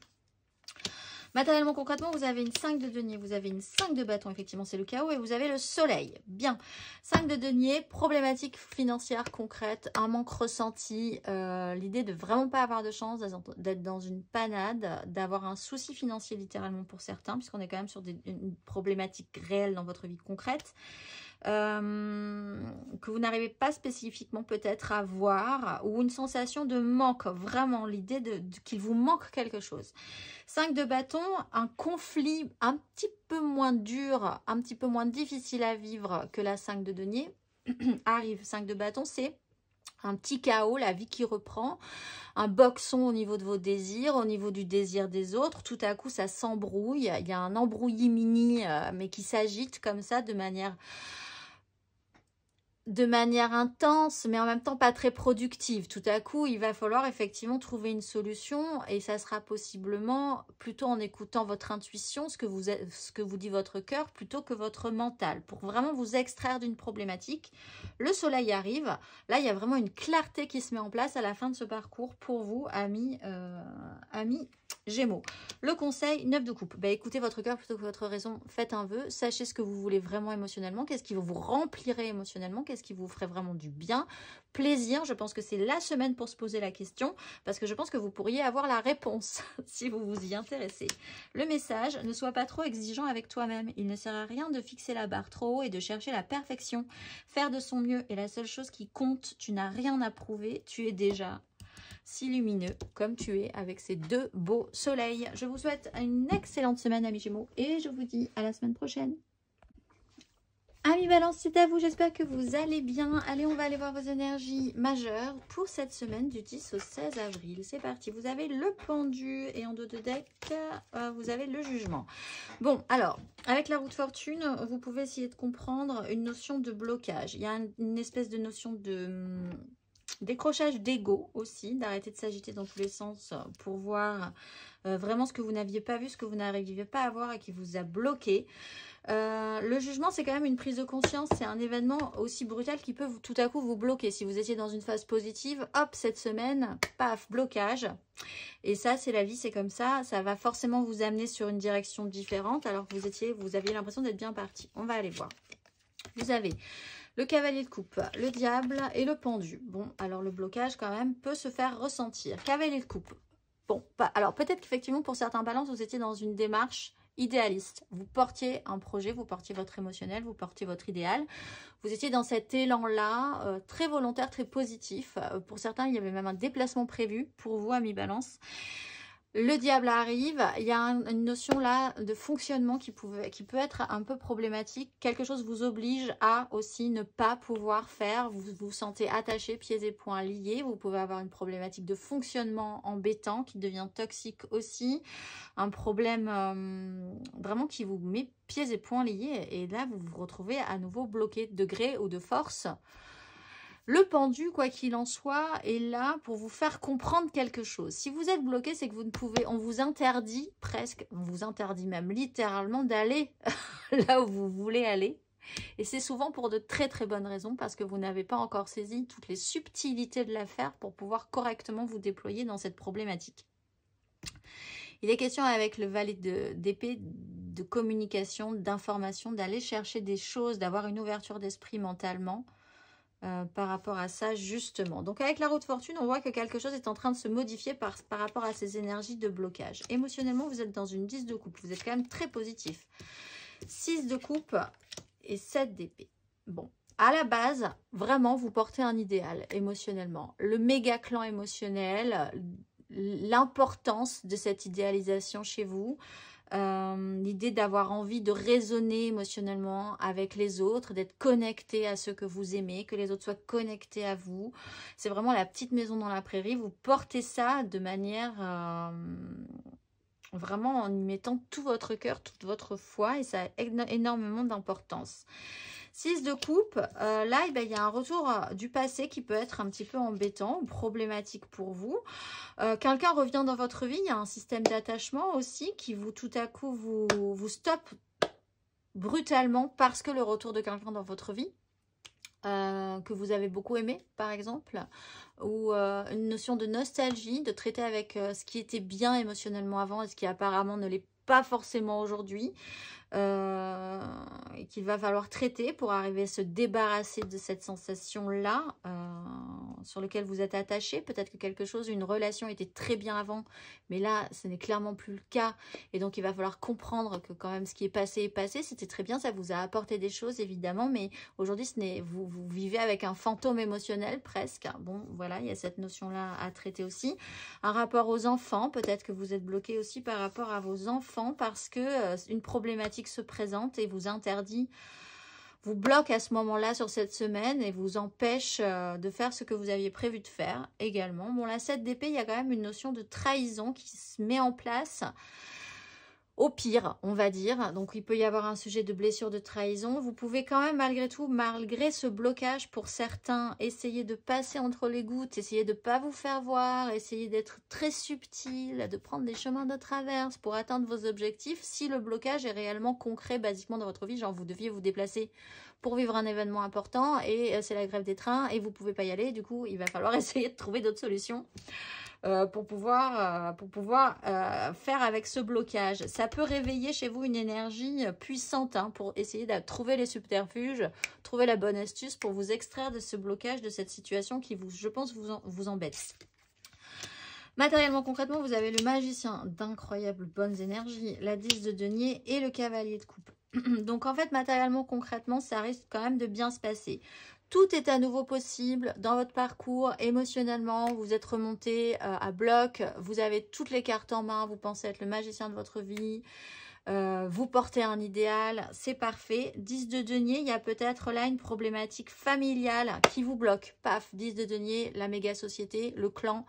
Matériellement, concrètement, vous avez une 5 de denier, vous avez une 5 de bâton, effectivement, c'est le chaos, et vous avez le soleil. Bien. 5 de denier, problématique financière concrète, un manque ressenti, l'idée de vraiment pas avoir de chance, d'être dans une panade, d'avoir un souci financier littéralement pour certains, puisqu'on est quand même sur une problématique réelle dans votre vie concrète. Que vous n'arrivez pas spécifiquement peut-être à voir, ou une sensation de manque, vraiment l'idée qu'il vous manque quelque chose. 5 de bâton, un conflit un petit peu moins dur, un petit peu moins difficile à vivre que la 5 de denier arrive. 5 de bâton, c'est un petit chaos, la vie qui reprend, un boxon au niveau de vos désirs, au niveau du désir des autres. Tout à coup, ça s'embrouille. Il y a un embrouillis-mini, mais qui s'agite comme ça de manière intense, mais en même temps pas très productive. Tout à coup, il va falloir effectivement trouver une solution, et ça sera possiblement plutôt en écoutant votre intuition, ce que vous dit votre cœur, plutôt que votre mental, pour vraiment vous extraire d'une problématique. Le soleil arrive. Là, il y a vraiment une clarté qui se met en place à la fin de ce parcours pour vous, amis Gémeaux. Le conseil, 9 de coupe. Bah, écoutez votre cœur plutôt que votre raison. Faites un vœu. Sachez ce que vous voulez vraiment émotionnellement. Qu'est-ce qui vous remplirait émotionnellement? Qu'est-ce qui vous ferait vraiment du bien? Plaisir. Je pense que c'est la semaine pour se poser la question, parce que je pense que vous pourriez avoir la réponse si vous vous y intéressez. Le message, ne sois pas trop exigeant avec toi-même. Il ne sert à rien de fixer la barre trop haut et de chercher la perfection. Faire de son mieux est la seule chose qui compte. Tu n'as rien à prouver. Tu es déjà si lumineux comme tu es avec ces 2 beaux soleils. Je vous souhaite une excellente semaine, amis Gémeaux, et je vous dis à la semaine prochaine. Amis Balance, c'est à vous. J'espère que vous allez bien. Allez, on va aller voir vos énergies majeures pour cette semaine du 10 au 16 avril. C'est parti. Vous avez le pendu et en dos de deck, vous avez le jugement. Bon, alors, avec la roue de fortune, vous pouvez essayer de comprendre une notion de blocage. Il y a une espèce de notion de décrochage d'ego aussi, d'arrêter de s'agiter dans tous les sens pour voir vraiment ce que vous n'aviez pas vu, ce que vous n'arriviez pas à voir et qui vous a bloqué. Le jugement, c'est quand même une prise de conscience, c'est un événement aussi brutal qui peut tout à coup vous bloquer. Si vous étiez dans une phase positive, hop, cette semaine, paf, blocage. Et ça, c'est la vie, c'est comme ça. Ça va forcément vous amener sur une direction différente alors que vous aviez l'impression d'être bien parti. On va aller voir. Vous avez le cavalier de coupe, le diable et le pendu. Bon, alors le blocage quand même peut se faire ressentir. Cavalier de coupe. Bon, alors peut-être qu'effectivement pour certains balances, vous étiez dans une démarche idéaliste. Vous portiez un projet, vous portiez votre émotionnel, vous portiez votre idéal. Vous étiez dans cet élan-là, très volontaire, très positif. Pour certains, il y avait même un déplacement prévu pour vous, amis balance. Le diable arrive, il y a une notion là de fonctionnement qui peut être un peu problématique. Quelque chose vous oblige à aussi ne pas pouvoir faire. Vous vous sentez attaché, pieds et poings liés. Vous pouvez avoir une problématique de fonctionnement embêtant qui devient toxique aussi. Un problème vraiment qui vous met pieds et poings liés. Et là, vous vous retrouvez à nouveau bloqué de gré ou de force. Le pendu, quoi qu'il en soit, est là pour vous faire comprendre quelque chose. Si vous êtes bloqué, c'est que vous ne pouvez... On vous interdit presque, on vous interdit même littéralement d'aller là où vous voulez aller. Et c'est souvent pour de très très bonnes raisons, parce que vous n'avez pas encore saisi toutes les subtilités de l'affaire pour pouvoir correctement vous déployer dans cette problématique. Il est question avec le valet d'épée de communication, d'information, d'aller chercher des choses, d'avoir une ouverture d'esprit mentalement par rapport à ça justement. Donc avec la roue de fortune, on voit que quelque chose est en train de se modifier par rapport à ces énergies de blocage. Émotionnellement, vous êtes dans une 10 de coupe, vous êtes quand même très positif. 6 de coupe et 7 d'épée. Bon. À la base, vraiment, vous portez un idéal émotionnellement. Le méga clan émotionnel, l'importance de cette idéalisation chez vous, l'idée d'avoir envie de résonner émotionnellement avec les autres, d'être connecté à ceux que vous aimez, que les autres soient connectés à vous. C'est vraiment la petite maison dans la prairie. Vous portez ça de manière... vraiment en y mettant tout votre cœur, toute votre foi, et ça a énormément d'importance. 6 de coupe, là, il y a un retour du passé qui peut être un petit peu embêtant, problématique pour vous. Quelqu'un revient dans votre vie, il y a un système d'attachement aussi qui tout à coup vous stoppe brutalement parce que le retour de quelqu'un dans votre vie, que vous avez beaucoup aimé par exemple, ou une notion de nostalgie, de traiter avec ce qui était bien émotionnellement avant et ce qui apparemment ne l'est pas forcément aujourd'hui, et qu'il va falloir traiter pour arriver à se débarrasser de cette sensation-là sur lequel vous êtes attaché. Peut-être que quelque chose, une relation était très bien avant, mais là, ce n'est clairement plus le cas. Et donc, il va falloir comprendre que quand même, ce qui est passé, c'était très bien. Ça vous a apporté des choses, évidemment, mais aujourd'hui, vous vivez avec un fantôme émotionnel, presque. Bon, voilà, il y a cette notion-là à traiter aussi. Un rapport aux enfants, peut-être que vous êtes bloqué aussi par rapport à vos enfants parce que une problématique se présente et vous interdit, vous bloque à ce moment-là sur cette semaine et vous empêche de faire ce que vous aviez prévu de faire également. Bon, la 7 d'épée, il y a quand même une notion de trahison qui se met en place. Au pire, on va dire. Donc, il peut y avoir un sujet de blessure, de trahison. Vous pouvez quand même, malgré tout, malgré ce blocage pour certains, essayer de passer entre les gouttes, essayer de ne pas vous faire voir, essayer d'être très subtil, de prendre des chemins de traverse pour atteindre vos objectifs. Si le blocage est réellement concret, basiquement, dans votre vie, genre vous deviez vous déplacer pour vivre un événement important et c'est la grève des trains et vous ne pouvez pas y aller. Du coup, il va falloir essayer de trouver d'autres solutions. Pour pouvoir faire avec ce blocage. Ça peut réveiller chez vous une énergie puissante pour essayer de trouver les subterfuges, trouver la bonne astuce pour vous extraire de ce blocage, de cette situation qui, je pense, vous embête. Matériellement, concrètement, vous avez le magicien d'incroyables bonnes énergies, la 10 de denier et le cavalier de coupe. Donc, en fait, matériellement, concrètement, ça risque quand même de bien se passer. Tout est à nouveau possible dans votre parcours, émotionnellement, vous êtes remonté à bloc, vous avez toutes les cartes en main, vous pensez être le magicien de votre vie, vous portez un idéal, c'est parfait. 10 de denier, il y a peut-être là une problématique familiale qui vous bloque. Paf, 10 de denier, la méga société, le clan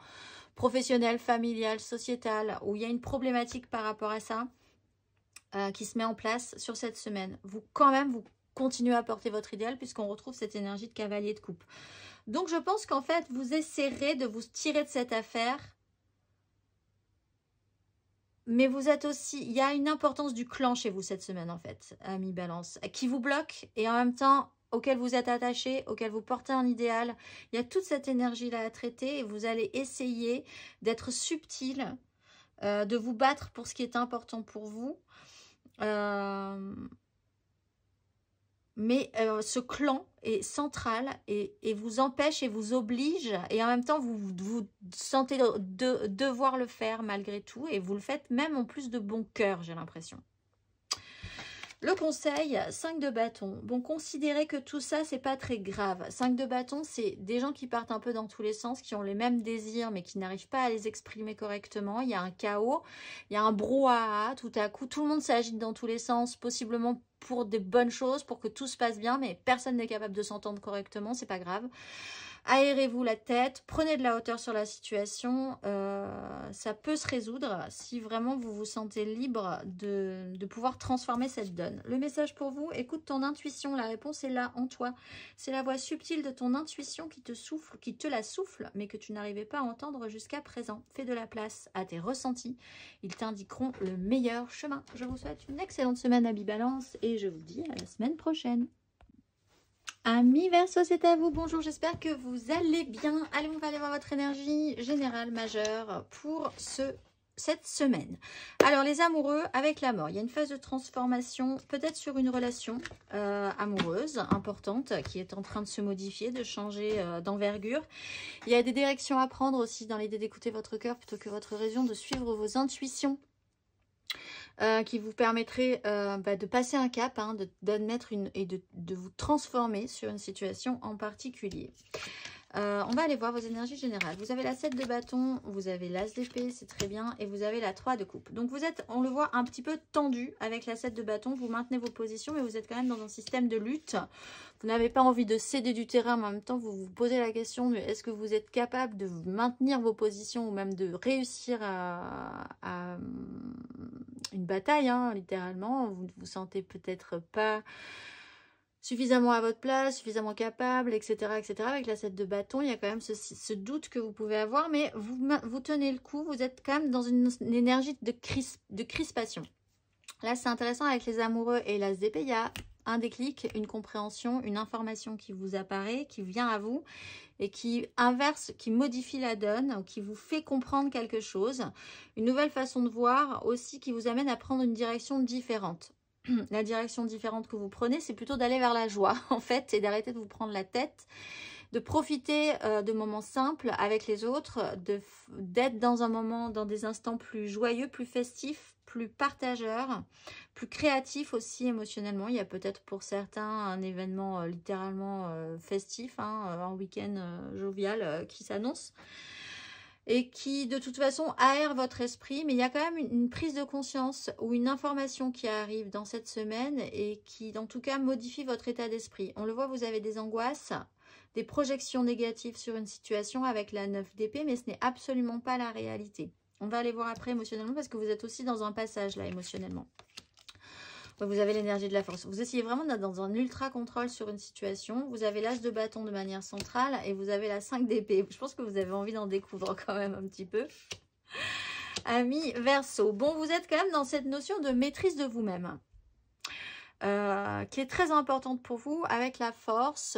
professionnel, familial, sociétal, où il y a une problématique par rapport à ça qui se met en place sur cette semaine. Vous continuez à porter votre idéal puisqu'on retrouve cette énergie de cavalier de coupe. Donc, je pense qu'en fait, vous essaierez de vous tirer de cette affaire. Mais vous êtes aussi... Il y a une importance du clan chez vous cette semaine, en fait, ami Balance, qui vous bloque et en même temps, auquel vous êtes attaché, auquel vous portez un idéal. Il y a toute cette énergie-là à traiter et vous allez essayer d'être subtil, de vous battre pour ce qui est important pour vous. Mais ce clan est central et vous empêche et vous oblige et en même temps vous sentez devoir le faire malgré tout et vous le faites même en plus de bon cœur, j'ai l'impression. Le conseil, 5 de bâton. Bon, considérez que tout ça, c'est pas très grave. 5 de bâton, c'est des gens qui partent un peu dans tous les sens, qui ont les mêmes désirs, mais qui n'arrivent pas à les exprimer correctement. Il y a un chaos, il y a un brouhaha, tout à coup. Tout le monde s'agite dans tous les sens, possiblement pour des bonnes choses, pour que tout se passe bien, mais personne n'est capable de s'entendre correctement, c'est pas grave. Aérez-vous la tête, prenez de la hauteur sur la situation, ça peut se résoudre si vraiment vous vous sentez libre de pouvoir transformer cette donne. Le message pour vous, écoute ton intuition, la réponse est là en toi. C'est la voix subtile de ton intuition qui te la souffle, mais que tu n'arrivais pas à entendre jusqu'à présent. Fais de la place à tes ressentis, ils t'indiqueront le meilleur chemin. Je vous souhaite une excellente semaine à Balance et je vous dis à la semaine prochaine. Amis Verseau, c'est à vous. Bonjour, j'espère que vous allez bien. Allez, on va aller voir votre énergie générale majeure pour ce cette semaine. Alors les amoureux, avec la mort, il y a une phase de transformation, peut-être sur une relation amoureuse importante qui est en train de se modifier, de changer d'envergure. Il y a des directions à prendre aussi dans l'idée d'écouter votre cœur plutôt que votre raison, de suivre vos intuitions. Qui vous permettrait de passer un cap, hein, d'admettre et de vous transformer sur une situation en particulier. On va aller voir vos énergies générales. Vous avez la 7 de bâton, vous avez l'as d'épée, c'est très bien, et vous avez la 3 de coupe. Donc vous êtes, on le voit, un petit peu tendu avec la 7 de bâton. Vous maintenez vos positions, mais vous êtes quand même dans un système de lutte. Vous n'avez pas envie de céder du terrain, mais en même temps, vous vous posez la question de est-ce que vous êtes capable de maintenir vos positions ou même de réussir à une bataille, hein, littéralement. Vous ne vous sentez peut-être pas suffisamment à votre place, suffisamment capable, etc., etc. Avec la 7 de bâton, il y a quand même ce doute que vous pouvez avoir, mais vous tenez le coup, vous êtes quand même dans une énergie de crispation. Là, c'est intéressant avec les amoureux et l'as d'épée, il y a un déclic, une compréhension, une information qui vous apparaît, qui vient à vous et qui inverse, qui modifie la donne, qui vous fait comprendre quelque chose. Une nouvelle façon de voir aussi qui vous amène à prendre une direction différente. La direction différente que vous prenez, c'est plutôt d'aller vers la joie, en fait, et d'arrêter de vous prendre la tête, de profiter de moments simples avec les autres, d'être dans un moment, dans des instants plus joyeux, plus festifs, plus partageurs, plus créatifs aussi émotionnellement. Il y a peut-être pour certains un événement littéralement festif, hein, un week-end jovial qui s'annonce. Et qui, de toute façon, aère votre esprit. Mais il y a quand même une prise de conscience ou une information qui arrive dans cette semaine et qui, en tout cas, modifie votre état d'esprit. On le voit, vous avez des angoisses, des projections négatives sur une situation avec la 9 d'épée, mais ce n'est absolument pas la réalité. On va aller voir après émotionnellement parce que vous êtes aussi dans un passage, là, émotionnellement. Vous avez l'énergie de la force. Vous essayez vraiment d'être dans un ultra contrôle sur une situation. Vous avez l'as de bâton de manière centrale et vous avez la 5 d'épée. Je pense que vous avez envie d'en découvrir quand même un petit peu. Amis Verseau. Bon, vous êtes quand même dans cette notion de maîtrise de vous-même. Qui est très importante pour vous avec la force.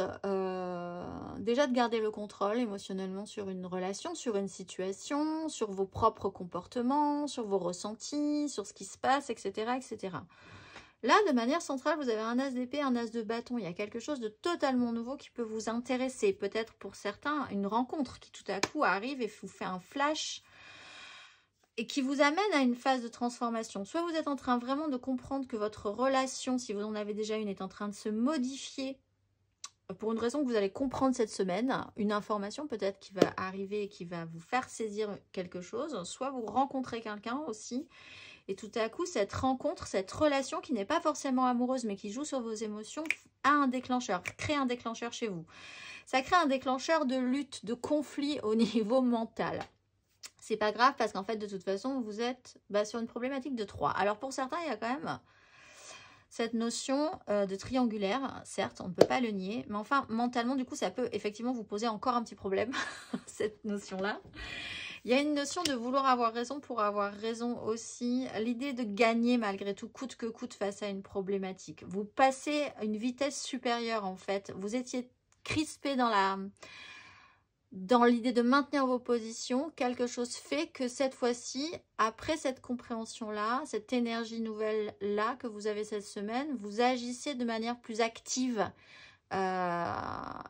Déjà de garder le contrôle émotionnellement sur une relation, sur une situation, sur vos propres comportements, sur vos ressentis, sur ce qui se passe, etc., etc. Là, de manière centrale, vous avez un as d'épée, un as de bâton. Il y a quelque chose de totalement nouveau qui peut vous intéresser. Peut-être pour certains, une rencontre qui tout à coup arrive et vous fait un flash et qui vous amène à une phase de transformation. Soit vous êtes en train vraiment de comprendre que votre relation, si vous en avez déjà une, est en train de se modifier pour une raison que vous allez comprendre cette semaine. Une information peut-être qui va arriver et qui va vous faire saisir quelque chose. Soit vous rencontrez quelqu'un aussi. Et tout à coup, cette rencontre, cette relation qui n'est pas forcément amoureuse, mais qui joue sur vos émotions, a un déclencheur, crée un déclencheur chez vous. Ça crée un déclencheur de lutte, de conflit au niveau mental. C'est pas grave parce qu'en fait, de toute façon, vous êtes sur une problématique de 3. Alors pour certains, il y a quand même cette notion de triangulaire. Certes, on ne peut pas le nier. Mais enfin, mentalement, du coup, ça peut effectivement vous poser encore un petit problème, cette notion-là. Il y a une notion de vouloir avoir raison pour avoir raison aussi. L'idée de gagner malgré tout, coûte que coûte face à une problématique. Vous passez à une vitesse supérieure en fait. Vous étiez crispé dans l'idée de maintenir vos positions. Quelque chose fait que cette fois-ci, après cette compréhension-là, cette énergie nouvelle-là que vous avez cette semaine, vous agissez de manière plus active.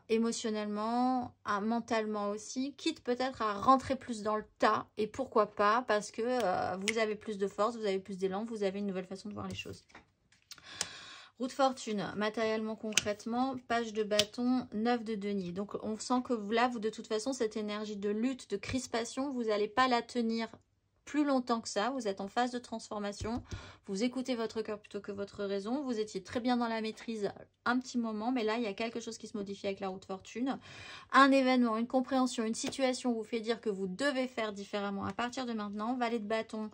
Émotionnellement, mentalement aussi, quitte peut-être à rentrer plus dans le tas, et pourquoi pas, parce que vous avez plus de force, vous avez plus d'élan, vous avez une nouvelle façon de voir les choses. Roue de fortune, matériellement, concrètement, page de bâton, 9 de denier. Donc on sent que là, vous de toute façon, cette énergie de lutte, de crispation, vous n'allez pas la tenir plus longtemps que ça. Vous êtes en phase de transformation, vous écoutez votre cœur plutôt que votre raison, vous étiez très bien dans la maîtrise un petit moment, mais là il y a quelque chose qui se modifie avec la roue de fortune. Un événement, une compréhension, une situation vous fait dire que vous devez faire différemment à partir de maintenant. Valet de bâton,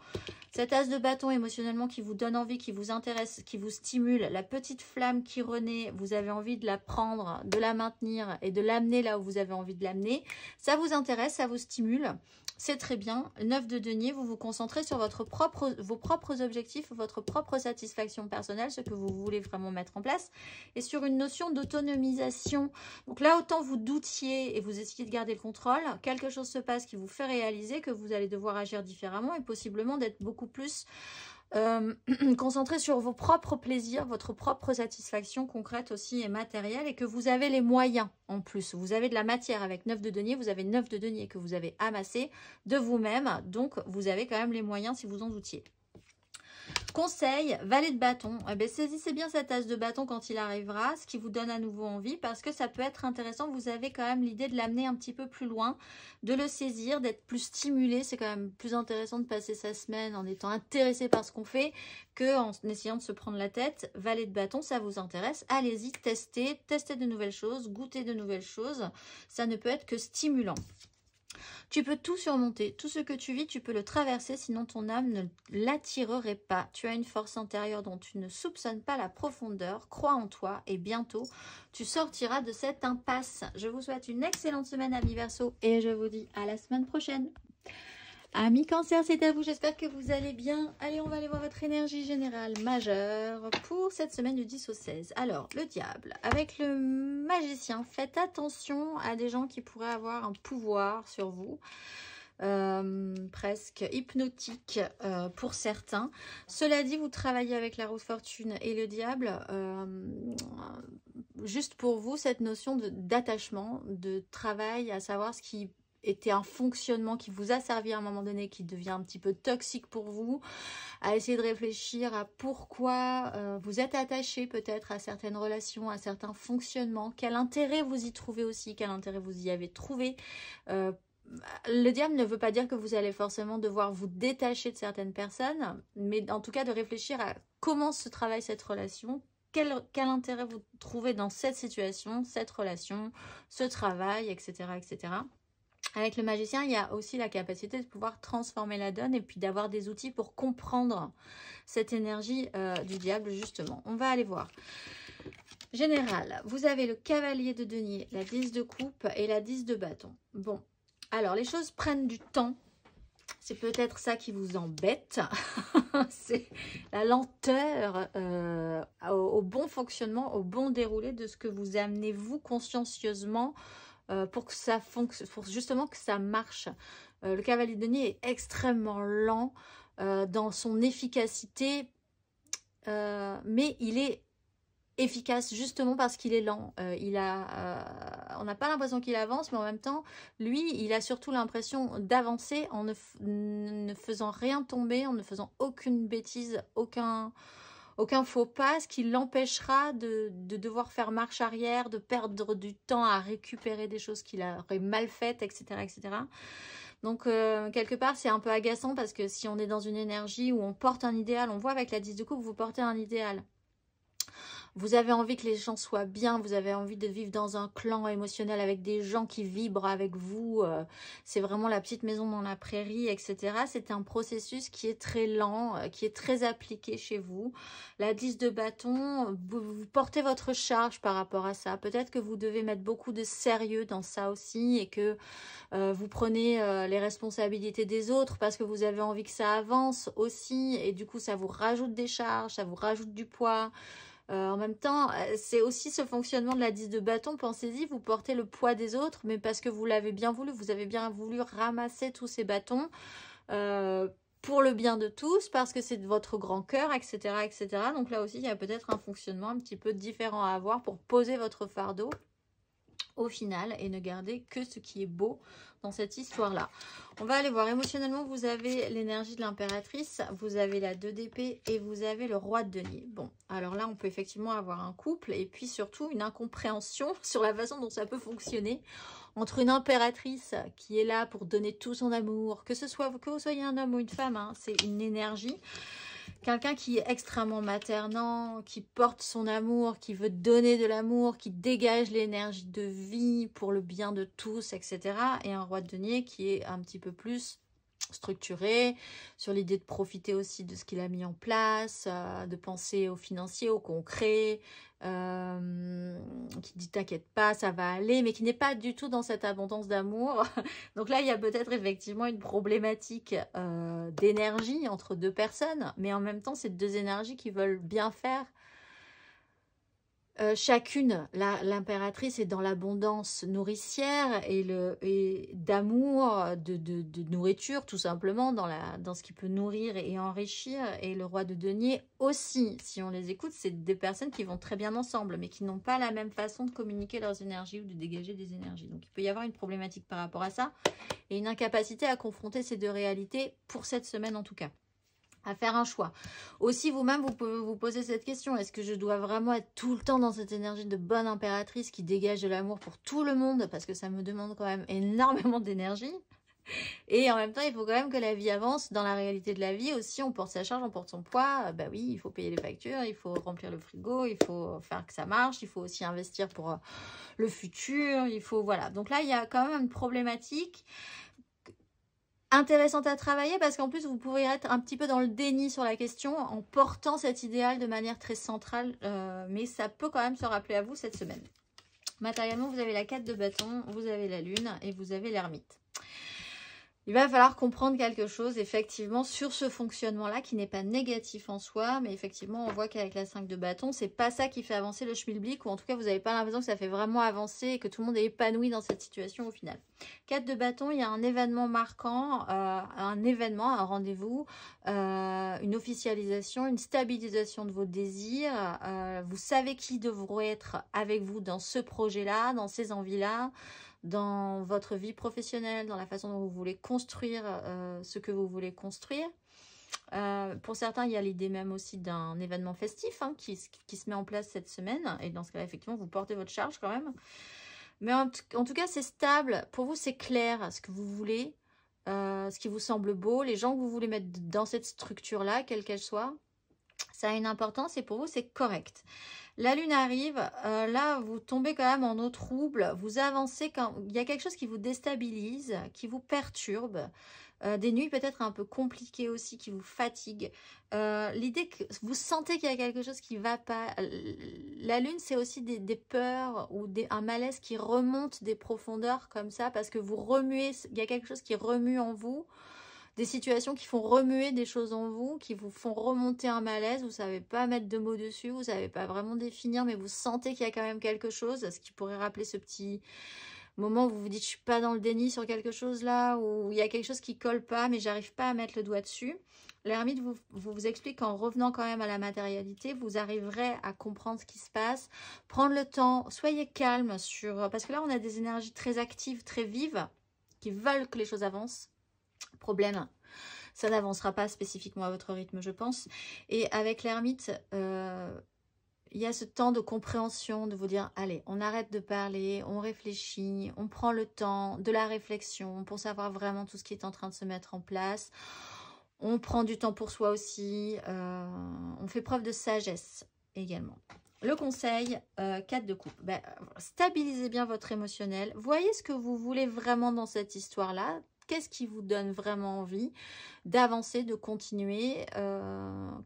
cet as de bâton émotionnellement qui vous donne envie, qui vous intéresse, qui vous stimule, la petite flamme qui renaît, vous avez envie de la prendre, de la maintenir et de l'amener là où vous avez envie de l'amener. Ça vous intéresse, ça vous stimule. c'est très bien. 9 de denier, vous vous concentrez sur vos propres objectifs, votre propre satisfaction personnelle, ce que vous voulez vraiment mettre en place, et sur une notion d'autonomisation. Donc là, autant vous doutiez et vous essayez de garder le contrôle, quelque chose se passe qui vous fait réaliser que vous allez devoir agir différemment et possiblement d'être beaucoup plus concentré sur vos propres plaisirs, votre propre satisfaction concrète aussi et matérielle, et que vous avez les moyens en plus. Vous avez de la matière avec 9 de denier, vous avez 9 de denier que vous avez amassé de vous-même, donc vous avez quand même les moyens si vous en doutiez. Conseil, valet de bâton. Eh bien, saisissez bien cet as de bâton quand il arrivera, ce qui vous donne à nouveau envie, parce que ça peut être intéressant. Vous avez quand même l'idée de l'amener un petit peu plus loin, de le saisir, d'être plus stimulé. C'est quand même plus intéressant de passer sa semaine en étant intéressé par ce qu'on fait qu'en essayant de se prendre la tête. Valet de bâton, ça vous intéresse? Allez-y, testez de nouvelles choses, goûtez de nouvelles choses. Ça ne peut être que stimulant. Tu peux tout surmonter, tout ce que tu vis, tu peux le traverser, sinon ton âme ne l'attirerait pas. Tu as une force intérieure dont tu ne soupçonnes pas la profondeur. Crois en toi et bientôt, tu sortiras de cette impasse. Je vous souhaite une excellente semaine, amis Verseau, et je vous dis à la semaine prochaine. Amis Cancer, c'est à vous, j'espère que vous allez bien. Allez, on va aller voir votre énergie générale majeure pour cette semaine du 10 au 16. Alors, le diable, avec le magicien, faites attention à des gens qui pourraient avoir un pouvoir sur vous, presque hypnotique pour certains. Cela dit, vous travaillez avec la roue de fortune et le diable, juste pour vous, cette notion d'attachement, de travail, à savoir ce qui était un fonctionnement qui vous a servi à un moment donné, qui devient un petit peu toxique pour vous, à essayer de réfléchir à pourquoi vous êtes attaché peut-être à certaines relations, à certains fonctionnements, quel intérêt vous y trouvez aussi, quel intérêt vous y avez trouvé. Le diable ne veut pas dire que vous allez forcément devoir vous détacher de certaines personnes, mais en tout cas de réfléchir à comment se travaille cette relation, quel intérêt vous trouvez dans cette situation, cette relation, ce travail, etc., etc. Avec le magicien, il y a aussi la capacité de pouvoir transformer la donne et puis d'avoir des outils pour comprendre cette énergie du diable, justement. On va aller voir. Général, vous avez le cavalier de denier, la 10 de coupe et la 10 de bâton. Bon, alors les choses prennent du temps. C'est peut-être ça qui vous embête. C'est la lenteur au bon fonctionnement, au bon déroulé de ce que vous amenez vous consciencieusement pour que ça fonctionne, pour justement que ça marche. Le cavalier de denier est extrêmement lent dans son efficacité, mais il est efficace justement parce qu'il est lent. On n'a pas l'impression qu'il avance, mais en même temps, lui, il a surtout l'impression d'avancer en ne faisant rien tomber, en ne faisant aucune bêtise, aucun faux pas, ce qui l'empêchera de devoir faire marche arrière, de perdre du temps à récupérer des choses qu'il aurait mal faites, etc. etc. Donc, quelque part, c'est un peu agaçant parce que si on est dans une énergie où on porte un idéal, on voit avec la 10 de coupe, vous portez un idéal. Vous avez envie que les gens soient bien, vous avez envie de vivre dans un clan émotionnel avec des gens qui vibrent avec vous. C'est vraiment la petite maison dans la prairie, etc. C'est un processus qui est très lent, qui est très appliqué chez vous. La 10 de bâton, vous portez votre charge par rapport à ça. Peut-être que vous devez mettre beaucoup de sérieux dans ça aussi et que vous prenez les responsabilités des autres parce que vous avez envie que ça avance aussi. Et du coup, ça vous rajoute des charges, ça vous rajoute du poids. En même temps, c'est aussi ce fonctionnement de la 10 de bâton. Pensez-y, vous portez le poids des autres, mais parce que vous l'avez bien voulu, vous avez bien voulu ramasser tous ces bâtons pour le bien de tous, parce que c'est de votre grand cœur, etc., etc. Donc là aussi, il y a peut-être un fonctionnement un petit peu différent à avoir pour poser votre fardeau au final et ne garder que ce qui est beau dans cette histoire-là. On va aller voir émotionnellement, vous avez l'énergie de l'impératrice, vous avez la 2 d'épée et vous avez le roi de denier. Bon, alors là, on peut effectivement avoir un couple et puis surtout une incompréhension sur la façon dont ça peut fonctionner entre une impératrice qui est là pour donner tout son amour, que vous soyez un homme ou une femme, hein, c'est une énergie. Quelqu'un qui est extrêmement maternant, qui porte son amour, qui veut donner de l'amour, qui dégage l'énergie de vie pour le bien de tous, etc. Et un roi de denier qui est un petit peu plus structuré, sur l'idée de profiter aussi de ce qu'il a mis en place, de penser au financier, au concret, qui dit t'inquiète pas, ça va aller, mais qui n'est pas du tout dans cette abondance d'amour. Donc là, il y a peut-être effectivement une problématique d'énergie entre deux personnes, mais en même temps, c'est deux énergies qui veulent bien faire. Chacune, l'impératrice est dans l'abondance nourricière et d'amour, de nourriture, tout simplement, dans ce qui peut nourrir et enrichir. Et le roi de denier aussi, si on les écoute, c'est des personnes qui vont très bien ensemble, mais qui n'ont pas la même façon de communiquer leurs énergies ou de dégager des énergies. Donc il peut y avoir une problématique par rapport à ça, et une incapacité à confronter ces deux réalités, pour cette semaine en tout cas. À faire un choix. Aussi, vous-même, vous pouvez vous poser cette question. Est-ce que je dois vraiment être tout le temps dans cette énergie de bonne impératrice qui dégage de l'amour pour tout le monde? Parce que ça me demande quand même énormément d'énergie. Et en même temps, il faut quand même que la vie avance. Dans la réalité de la vie aussi, on porte sa charge, on porte son poids. Bah oui, il faut payer les factures, il faut remplir le frigo, il faut faire que ça marche, il faut aussi investir pour le futur. Il faut, voilà. Donc là, il y a quand même une problématique intéressante à travailler, parce qu'en plus vous pourrez être un petit peu dans le déni sur la question en portant cet idéal de manière très centrale, mais ça peut quand même se rappeler à vous cette semaine. Matériellement, vous avez la 4 de bâton, vous avez la lune et vous avez l'ermite. Il va falloir comprendre quelque chose effectivement sur ce fonctionnement-là qui n'est pas négatif en soi, mais effectivement on voit qu'avec la 5 de bâton, c'est pas ça qui fait avancer le schmilblick, ou en tout cas vous n'avez pas l'impression que ça fait vraiment avancer et que tout le monde est épanoui dans cette situation au final. 4 de bâton, il y a un événement marquant, un rendez-vous, une officialisation, une stabilisation de vos désirs. Vous savez qui devrait être avec vous dans ce projet-là, dans ces envies-là, dans votre vie professionnelle, dans la façon dont vous voulez construire ce que vous voulez construire. Pour certains, il y a l'idée même aussi d'un événement festif qui se met en place cette semaine. Et dans ce cas-là, effectivement, vous portez votre charge quand même. Mais en tout cas, c'est stable. Pour vous, c'est clair ce que vous voulez, ce qui vous semble beau, les gens que vous voulez mettre dans cette structure-là, quelle qu'elle soit. Ça a une importance et pour vous, c'est correct. La lune arrive, là, vous tombez quand même en eau trouble, vous avancez quand il y a quelque chose qui vous déstabilise, qui vous perturbe, des nuits peut-être un peu compliquées aussi, qui vous fatiguent. L'idée que vous sentez qu'il y a quelque chose qui ne va pas. La lune, c'est aussi des peurs ou un malaise qui remonte des profondeurs comme ça, parce que vous remuez, il y a quelque chose qui remue en vous. Des situations qui font remuer des choses en vous, qui vous font remonter un malaise, vous ne savez pas mettre de mots dessus, vous ne savez pas vraiment définir, mais vous sentez qu'il y a quand même quelque chose, ce qui pourrait rappeler ce petit moment où vous vous dites « je ne suis pas dans le déni sur quelque chose là », où il y a quelque chose qui ne colle pas, mais j'arrive pas à mettre le doigt dessus. L'ermite vous explique qu'en revenant quand même à la matérialité, vous arriverez à comprendre ce qui se passe, prendre le temps, soyez calme, parce que là on a des énergies très actives, très vives, qui veulent que les choses avancent. Problème, ça n'avancera pas spécifiquement à votre rythme, je pense. Et avec l'ermite, il y a ce temps de compréhension, de vous dire, allez, on arrête de parler, on réfléchit, on prend le temps de la réflexion pour savoir vraiment tout ce qui est en train de se mettre en place. On prend du temps pour soi aussi, on fait preuve de sagesse également. Le conseil, 4 de coupe. Stabilisez bien votre émotionnel. Voyez ce que vous voulez vraiment dans cette histoire-là. Qu'est-ce qui vous donne vraiment envie d'avancer, de continuer?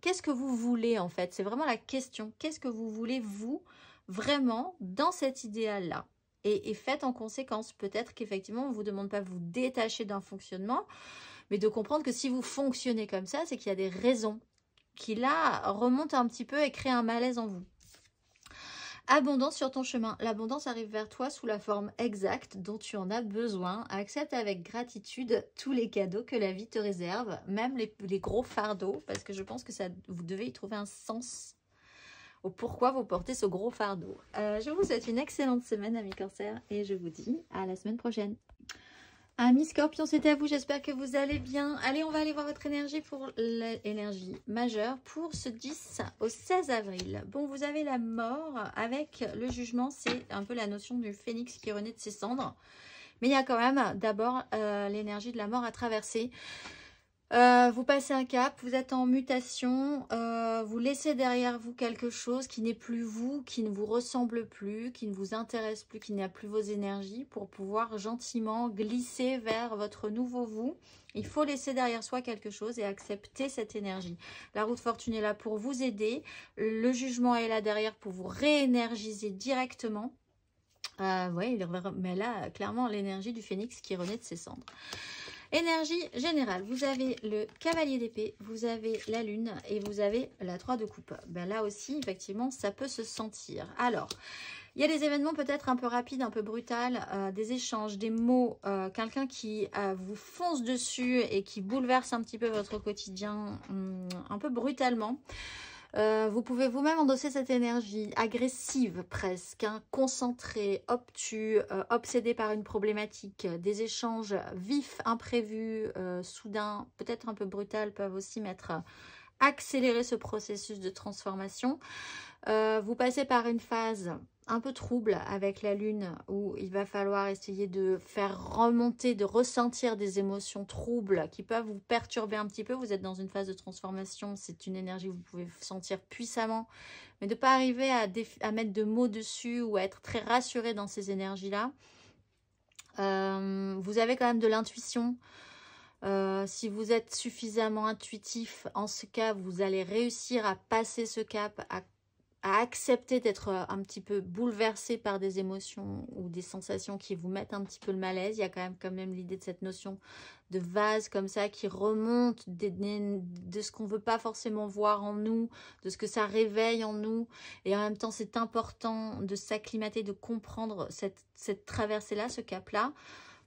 Qu'est-ce que vous voulez en fait? C'est vraiment la question. Qu'est-ce que vous voulez vous vraiment dans cet idéal-là? Et faites en conséquence. Peut-être qu'effectivement, on ne vous demande pas de vous détacher d'un fonctionnement, mais de comprendre que si vous fonctionnez comme ça, c'est qu'il y a des raisons qui là remontent un petit peu et créent un malaise en vous. Abondance sur ton chemin. L'abondance arrive vers toi sous la forme exacte dont tu en as besoin. Accepte avec gratitude tous les cadeaux que la vie te réserve, même les gros fardeaux, parce que je pense que vous devez y trouver un sens au pourquoi vous portez ce gros fardeau. Je vous souhaite une excellente semaine, amis Cancer, et je vous dis à la semaine prochaine. Amis Scorpion, c'était à vous, j'espère que vous allez bien. Allez, on va aller voir votre énergie pour l'énergie majeure pour ce 10 au 16 avril. Bon, vous avez la mort avec le jugement, c'est un peu la notion du phénix qui renaît de ses cendres. Mais il y a quand même d'abord l'énergie de la mort à traverser. Vous passez un cap, vous êtes en mutation, vous laissez derrière vous quelque chose qui n'est plus vous, qui ne vous ressemble plus, qui ne vous intéresse plus, qui n'a plus vos énergies pour pouvoir gentiment glisser vers votre nouveau vous. Il faut laisser derrière soi quelque chose et accepter cette énergie. La roue de fortune est là pour vous aider. Le jugement est là derrière pour vous réénergiser directement. Ouais, mais là, clairement, l'énergie du phénix qui renaît de ses cendres. Énergie générale, vous avez le cavalier d'épée, vous avez la lune et vous avez la 3 de coupe. Ben là aussi, effectivement, ça peut se sentir. Alors, il y a des événements peut-être un peu rapides, un peu brutals, des échanges, des mots, quelqu'un qui vous fonce dessus et qui bouleverse un petit peu votre quotidien un peu brutalement. Vous pouvez vous-même endosser cette énergie agressive presque, hein, concentrée, obtus, obsédée par une problématique. Des échanges vifs, imprévus, soudains, peut-être un peu brutal, peuvent aussi accélérer ce processus de transformation. Vous passez par une phase un peu trouble avec la lune où il va falloir essayer de faire remonter, de ressentir des émotions troubles qui peuvent vous perturber un petit peu. Vous êtes dans une phase de transformation, c'est une énergie que vous pouvez sentir puissamment, mais de ne pas arriver à mettre de mots dessus ou à être très rassuré dans ces énergies-là. Vous avez quand même de l'intuition. Si vous êtes suffisamment intuitif, en ce cas, vous allez réussir à passer ce cap, à accepter d'être un petit peu bouleversé par des émotions ou des sensations qui vous mettent un petit peu le malaise. Il y a quand même l'idée de cette notion de vase comme ça qui remonte de ce qu'on ne veut pas forcément voir en nous, de ce que ça réveille en nous. Et en même temps, c'est important de s'acclimater, de comprendre cette traversée-là, ce cap-là,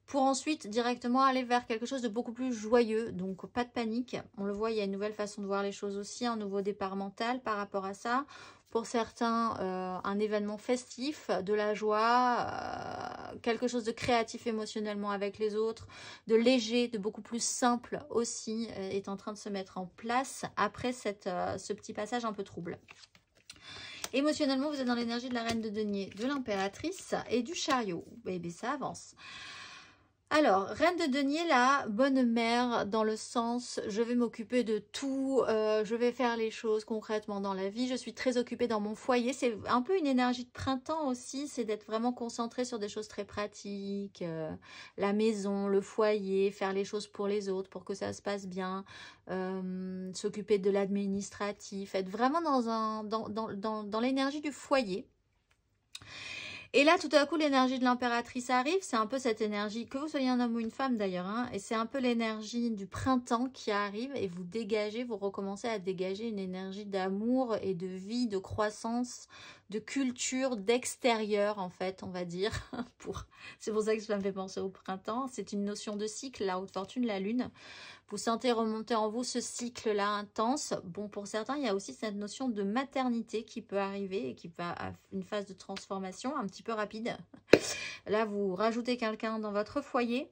pour ensuite directement aller vers quelque chose de beaucoup plus joyeux. Donc pas de panique, on le voit, il y a une nouvelle façon de voir les choses aussi, un nouveau départ mental par rapport à ça. Pour certains, un événement festif, de la joie, quelque chose de créatif émotionnellement avec les autres, de léger, de beaucoup plus simple aussi, est en train de se mettre en place après ce petit passage un peu trouble. Émotionnellement, vous êtes dans l'énergie de la reine de denier, de l'impératrice et du chariot. Eh bien, ça avance. Alors, reine de denier, la bonne mère, dans le sens, je vais m'occuper de tout, je vais faire les choses concrètement dans la vie, je suis très occupée dans mon foyer. C'est un peu une énergie de printemps aussi, c'est d'être vraiment concentré sur des choses très pratiques, la maison, le foyer, faire les choses pour les autres, pour que ça se passe bien, s'occuper de l'administratif, être vraiment dans l'énergie du foyer. Et là, tout à coup, l'énergie de l'impératrice arrive. C'est un peu cette énergie, que vous soyez un homme ou une femme d'ailleurs, hein, et c'est un peu l'énergie du printemps qui arrive et vous dégagez, vous recommencez à dégager une énergie d'amour et de vie, de croissance, de culture, d'extérieur en fait, on va dire. C'est pour ça que ça me fait penser au printemps. C'est une notion de cycle, la haute fortune, la lune. Vous sentez remonter en vous ce cycle-là intense. Bon, pour certains, il y a aussi cette notion de maternité qui peut arriver et qui va à une phase de transformation un petit peu rapide. Là, vous rajoutez quelqu'un dans votre foyer.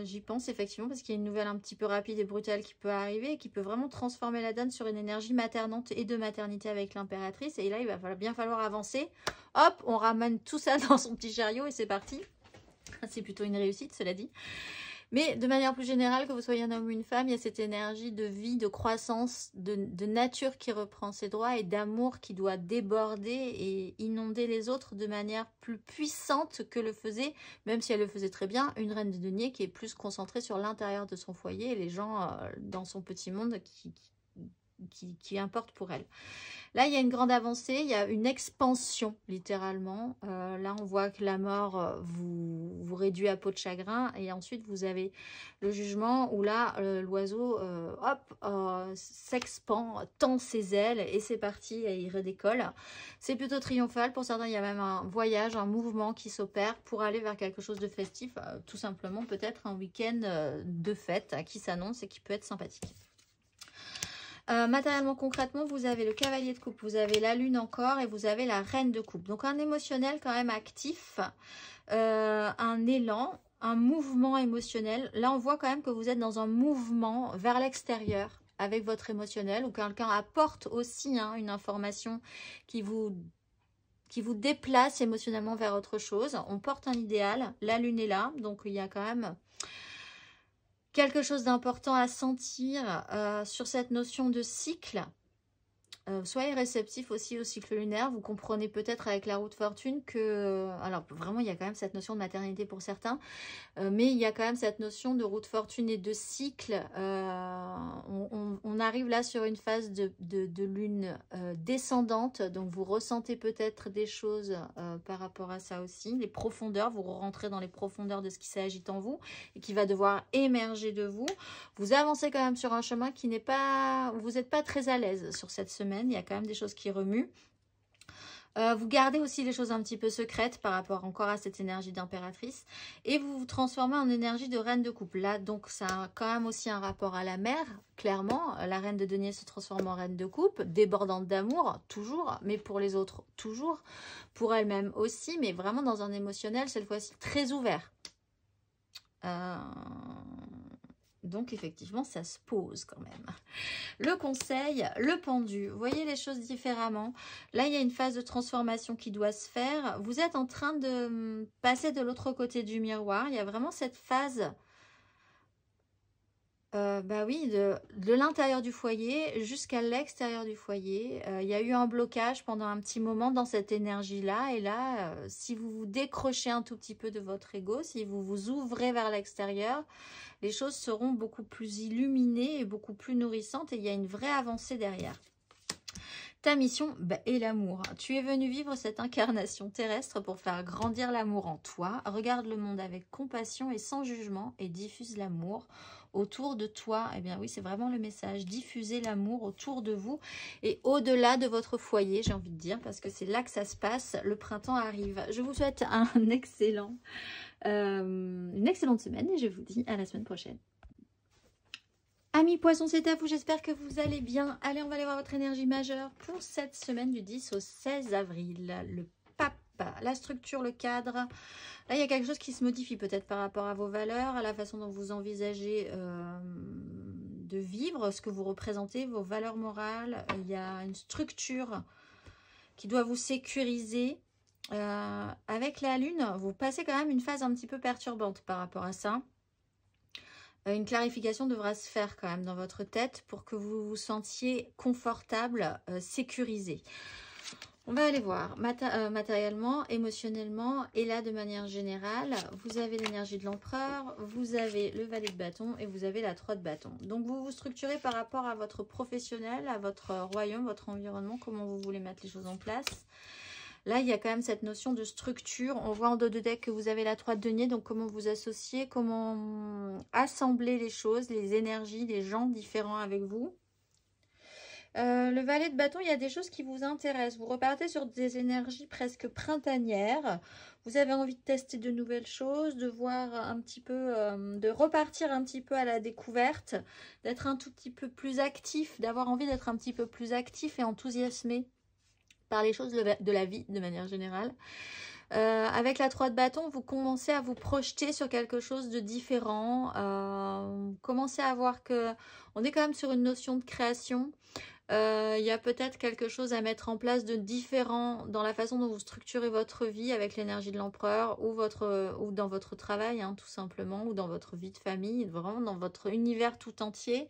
J'y pense effectivement parce qu'il y a une nouvelle un petit peu rapide et brutale qui peut arriver et qui peut vraiment transformer la donne sur une énergie maternante et de maternité avec l'impératrice. Et là, il va bien falloir avancer. Hop, on ramène tout ça dans son petit chariot et c'est parti. C'est plutôt une réussite, cela dit. Mais de manière plus générale, que vous soyez un homme ou une femme, il y a cette énergie de vie, de croissance, de nature qui reprend ses droits et d'amour qui doit déborder et inonder les autres de manière plus puissante que le faisait, même si elle le faisait très bien, une reine de denier qui est plus concentrée sur l'intérieur de son foyer et les gens dans son petit monde qui importent pour elle. Là, il y a une grande avancée, il y a une expansion, littéralement. Là, on voit que la mort vous réduit à peau de chagrin. Et ensuite, vous avez le jugement où là, l'oiseau, s'expand, tend ses ailes et c'est parti, et il redécolle. C'est plutôt triomphal. Pour certains, il y a même un voyage, un mouvement qui s'opère pour aller vers quelque chose de festif. Tout simplement, peut-être un week-end de fête qui s'annonce et qui peut être sympathique. Matériellement, concrètement, vous avez le cavalier de coupe, vous avez la lune encore et vous avez la reine de coupe. Donc un émotionnel quand même actif, un élan, un mouvement émotionnel. Là, on voit quand même que vous êtes dans un mouvement vers l'extérieur avec votre émotionnel ou quelqu'un apporte aussi une information qui vous déplace émotionnellement vers autre chose. On porte un idéal, la lune est là, donc il y a quand même Quelque chose d'important à sentir sur cette notion de cycle. Soyez réceptif aussi au cycle lunaire. Vous comprenez peut-être avec la roue de fortune que... alors vraiment, il y a quand même cette notion de maternité pour certains. Mais il y a quand même cette notion de roue de fortune et de cycle. On arrive là sur une phase de lune descendante. Donc vous ressentez peut-être des choses par rapport à ça aussi. Les profondeurs, vous rentrez dans les profondeurs de ce qui s'agite en vous et qui va devoir émerger de vous. Vous avancez quand même sur un chemin qui n'est pas... vous n'êtes pas très à l'aise sur cette semaine. Il y a quand même des choses qui remuent. Vous gardez aussi les choses un petit peu secrètes par rapport encore à cette énergie d'impératrice. Et vous vous transformez en énergie de reine de coupe. Là, donc, ça a quand même aussi un rapport à la mer. Clairement, la reine de denier se transforme en reine de coupe. Débordante d'amour, toujours. Mais pour les autres, toujours. Pour elle-même aussi. Mais vraiment dans un émotionnel, cette fois-ci, très ouvert. Donc, effectivement, ça se pose quand même. Le conseil, le pendu. Vous voyez les choses différemment. Là, il y a une phase de transformation qui doit se faire. Vous êtes en train de passer de l'autre côté du miroir. Il y a vraiment cette phase... oui, de l'intérieur du foyer jusqu'à l'extérieur du foyer. Il y a eu un blocage pendant un petit moment dans cette énergie-là. Et là, si vous vous décrochez un tout petit peu de votre ego, si vous vous ouvrez vers l'extérieur, les choses seront beaucoup plus illuminées et beaucoup plus nourrissantes. Et il y a une vraie avancée derrière. Ta mission est l'amour. Tu es venu vivre cette incarnation terrestre pour faire grandir l'amour en toi. Regarde le monde avec compassion et sans jugement et diffuse l'amour autour de toi. Eh bien oui, c'est vraiment le message. Diffusez l'amour autour de vous et au-delà de votre foyer, j'ai envie de dire, parce que c'est là que ça se passe. Le printemps arrive. Je vous souhaite une excellente semaine et je vous dis à la semaine prochaine. Amis poissons, c'est à vous, j'espère que vous allez bien. Allez, on va aller voir votre énergie majeure pour cette semaine du 10 au 16 avril. Le pape, la structure, le cadre. Là, il y a quelque chose qui se modifie peut-être par rapport à vos valeurs, à la façon dont vous envisagez de vivre, ce que vous représentez, vos valeurs morales. Il y a une structure qui doit vous sécuriser. Avec la lune, vous passez quand même une phase un petit peu perturbante par rapport à ça. Une clarification devra se faire quand même dans votre tête pour que vous vous sentiez confortable, sécurisé. On va aller voir matériellement, émotionnellement et là de manière générale. Vous avez l'énergie de l'empereur, vous avez le valet de bâton et vous avez la 3 de bâton. Donc vous vous structurez par rapport à votre professionnel, à votre royaume, votre environnement, comment vous voulez mettre les choses en place. Là, il y a quand même cette notion de structure. On voit en dos de deck que vous avez la 3 de denier. Donc, comment vous associer, comment assembler les choses, les énergies, les gens différents avec vous. Le valet de bâton, il y a des choses qui vous intéressent. Vous repartez sur des énergies presque printanières. Vous avez envie de tester de nouvelles choses, de voir un petit peu, de repartir un petit peu à la découverte, d'être un tout petit peu plus actif, d'avoir envie d'être un petit peu plus actif et enthousiasmé par les choses de la vie de manière générale. Avec la 3 de bâton, vous commencez à vous projeter sur quelque chose de différent. Vous commencez à voir que on est quand même sur une notion de création. Il y a peut-être quelque chose à mettre en place de différent dans la façon dont vous structurez votre vie avec l'énergie de l'empereur ou dans votre travail, hein, tout simplement, ou dans votre vie de famille, vraiment dans votre univers tout entier.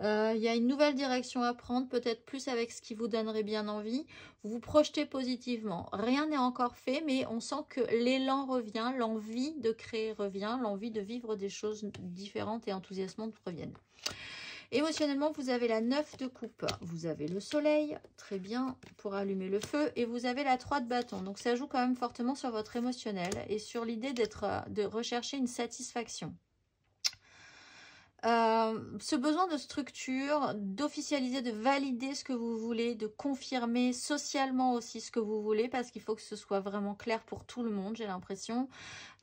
Il y a une nouvelle direction à prendre, peut-être plus avec ce qui vous donnerait bien envie. Vous vous projetez positivement. Rien n'est encore fait, mais on sent que l'élan revient, l'envie de créer revient, l'envie de vivre des choses différentes et enthousiasmantes reviennent. Émotionnellement, vous avez la 9 de coupe. Vous avez le soleil, très bien, pour allumer le feu. Et vous avez la 3 de bâton. Donc ça joue quand même fortement sur votre émotionnel et sur l'idée de rechercher une satisfaction. Ce besoin de structure, d'officialiser, de valider ce que vous voulez, de confirmer socialement aussi ce que vous voulez, parce qu'il faut que ce soit vraiment clair pour tout le monde, j'ai l'impression.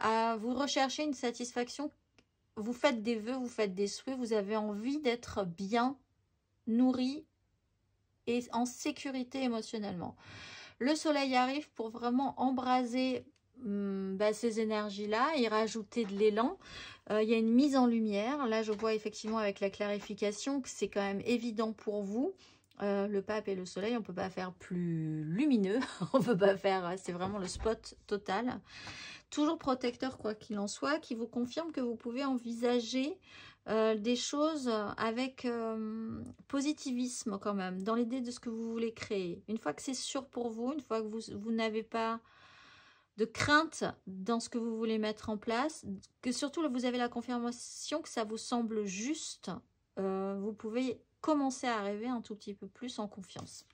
Vous recherchez une satisfaction, vous faites des vœux, vous faites des souhaits, vous avez envie d'être bien nourri et en sécurité émotionnellement. Le soleil arrive pour vraiment embraser ces énergies-là et rajouter de l'élan. Il y a une mise en lumière. Là, je vois effectivement avec la clarification que c'est quand même évident pour vous. Le pape et le soleil, on ne peut pas faire plus lumineux. On peut pas faire, c'est vraiment le spot total. Toujours protecteur quoi qu'il en soit, qui vous confirme que vous pouvez envisager des choses avec positivisme quand même, dans l'idée de ce que vous voulez créer. Une fois que c'est sûr pour vous, une fois que vous n'avez pas de crainte dans ce que vous voulez mettre en place, que surtout vous avez la confirmation que ça vous semble juste, vous pouvez commencer à rêver un tout petit peu plus en confiance.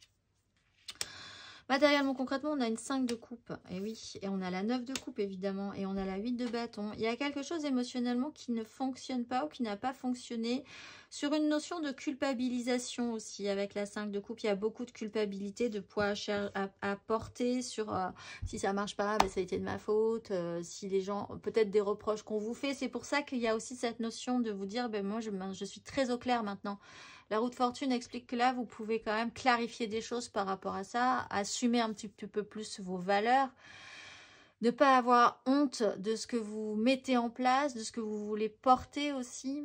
Matériellement, concrètement, on a une 5 de coupe, et oui, et on a la 9 de coupe, évidemment, et on a la 8 de bâton. Il y a quelque chose émotionnellement qui ne fonctionne pas ou qui n'a pas fonctionné sur une notion de culpabilisation aussi. Avec la 5 de coupe, il y a beaucoup de culpabilité, de poids à porter sur si ça marche pas, ben, ça a été de ma faute, si les gens, peut-être des reproches qu'on vous fait. C'est pour ça qu'il y a aussi cette notion de vous dire, ben, moi, je suis très au clair maintenant. La roue de fortune explique que là, vous pouvez quand même clarifier des choses par rapport à ça, assumer un petit peu plus vos valeurs, ne pas avoir honte de ce que vous mettez en place, de ce que vous voulez porter aussi,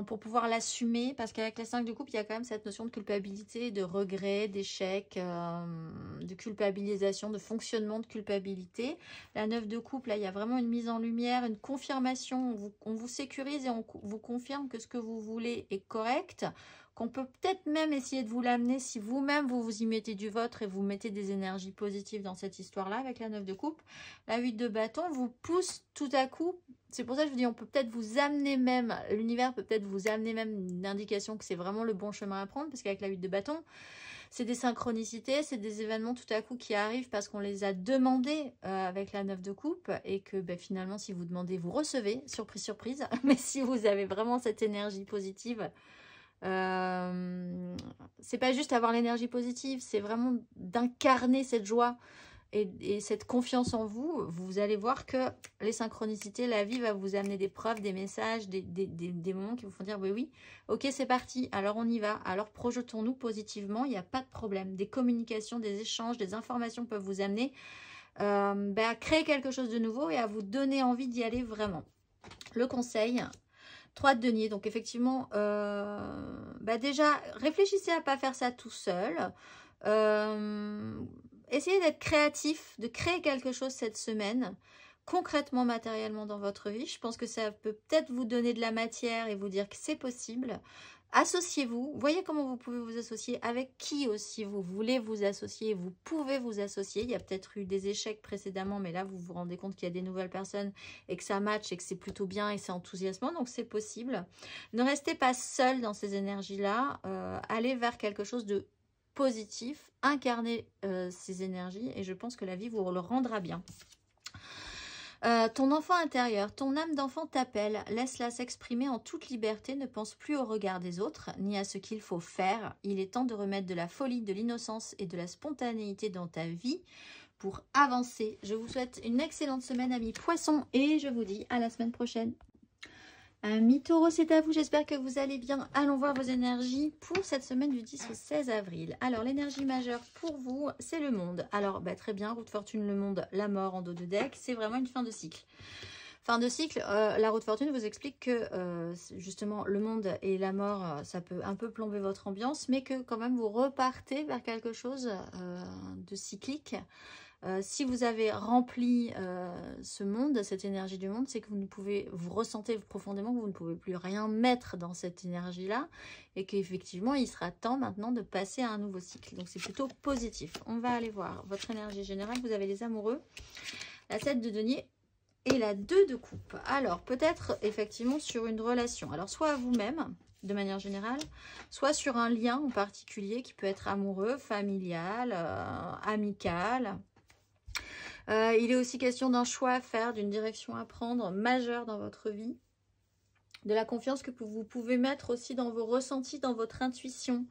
pour pouvoir l'assumer, parce qu'avec la 5 de coupe, il y a quand même cette notion de culpabilité, de regret, d'échec, de culpabilisation, de fonctionnement de culpabilité. La 9 de coupe, là, il y a vraiment une mise en lumière, une confirmation, on vous sécurise et on vous confirme que ce que vous voulez est correct, qu'on peut peut-être même essayer de vous l'amener si vous-même vous y mettez du vôtre et vous mettez des énergies positives dans cette histoire-là avec la 9 de coupe. La 8 de bâton vous pousse tout à coup, c'est pour ça que je vous dis, on peut peut-être vous amener même, l'univers peut peut-être vous amener même une indication que c'est vraiment le bon chemin à prendre, parce qu'avec la 8 de bâton, c'est des synchronicités, c'est des événements tout à coup qui arrivent parce qu'on les a demandés avec la 9 de coupe, et que ben, finalement, si vous demandez, vous recevez, surprise, surprise, mais si vous avez vraiment cette énergie positive, c'est pas juste avoir l'énergie positive, c'est vraiment d'incarner cette joie et cette confiance en vous. Vous allez voir que les synchronicités, la vie va vous amener des preuves, des messages, des moments qui vous font dire oui, oui, ok, c'est parti, alors on y va, alors projetons-nous positivement, il n'y a pas de problème. Des communications, des échanges, des informations peuvent vous amener à créer quelque chose de nouveau et à vous donner envie d'y aller vraiment. Le conseil, 3 de denier, donc effectivement, déjà, réfléchissez à ne pas faire ça tout seul. Essayez d'être créatif, de créer quelque chose cette semaine, concrètement, matériellement dans votre vie. Je pense que ça peut peut-être vous donner de la matière et vous dire que c'est possible. Associez-vous, voyez comment vous pouvez vous associer, avec qui aussi vous voulez vous associer, vous pouvez vous associer. Il y a peut-être eu des échecs précédemment, mais là vous vous rendez compte qu'il y a des nouvelles personnes et que ça match et que c'est plutôt bien et c'est enthousiasmant, donc c'est possible. Ne restez pas seul dans ces énergies-là, allez vers quelque chose de positif, incarnez ces énergies et je pense que la vie vous le rendra bien. Ton enfant intérieur, ton âme d'enfant t'appelle, laisse-la s'exprimer en toute liberté, ne pense plus au regard des autres, ni à ce qu'il faut faire. Il est temps de remettre de la folie, de l'innocence et de la spontanéité dans ta vie pour avancer. Je vous souhaite une excellente semaine, amis poissons, et je vous dis à la semaine prochaine. Amis taureaux, c'est à vous, j'espère que vous allez bien. Allons voir vos énergies pour cette semaine du 10 au 16 avril. Alors, l'énergie majeure pour vous, c'est le monde. Alors, très bien, roue de fortune, le monde, la mort en dos de deck, c'est vraiment une fin de cycle. Fin de cycle, la roue de fortune vous explique que justement le monde et la mort, ça peut un peu plomber votre ambiance, mais que quand même vous repartez vers quelque chose de cyclique. Si vous avez rempli ce monde, cette énergie du monde, c'est que vous ressentez profondément que vous ne pouvez plus rien mettre dans cette énergie-là et qu'effectivement, il sera temps maintenant de passer à un nouveau cycle. Donc, c'est plutôt positif. On va aller voir votre énergie générale. Vous avez les amoureux, la 7 de denier et la 2 de coupe. Alors, peut-être effectivement sur une relation. Alors, soit à vous-même, de manière générale, soit sur un lien en particulier qui peut être amoureux, familial, amical. Il est aussi question d'un choix à faire, d'une direction à prendre majeure dans votre vie. De la confiance que vous pouvez mettre aussi dans vos ressentis, dans votre intuition.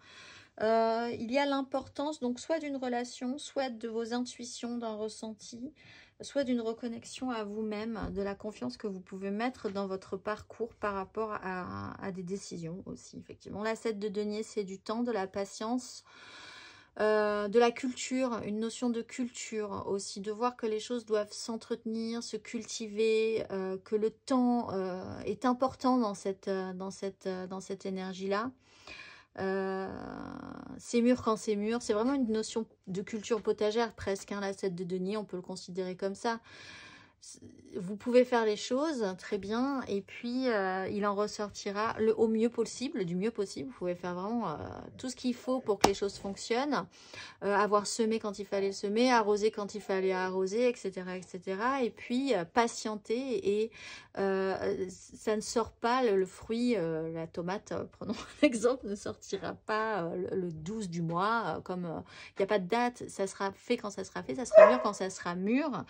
Il y a l'importance donc soit d'une relation, soit de vos intuitions, d'un ressenti, soit d'une reconnexion à vous-même, de la confiance que vous pouvez mettre dans votre parcours par rapport à des décisions aussi. Effectivement, la 7 de denier, c'est du temps, de la patience, de la culture, une notion de culture aussi, de voir que les choses doivent s'entretenir, se cultiver, que le temps est important dans cette énergie-là. C'est mûr quand c'est mûr. C'est vraiment une notion de culture potagère presque, hein, la 7 de denier, on peut le considérer comme ça. Vous pouvez faire les choses très bien et puis il en ressortira au mieux possible, du mieux possible. Vous pouvez faire vraiment tout ce qu'il faut pour que les choses fonctionnent. Avoir semé quand il fallait semer, arroser quand il fallait arroser, etc. etc. Et puis patienter et ça ne sort pas, le fruit, la tomate, prenons un exemple, ne sortira pas le 12 du mois, comme il n'y a pas de date, ça sera fait quand ça sera fait, ça sera mûr quand ça sera mûr.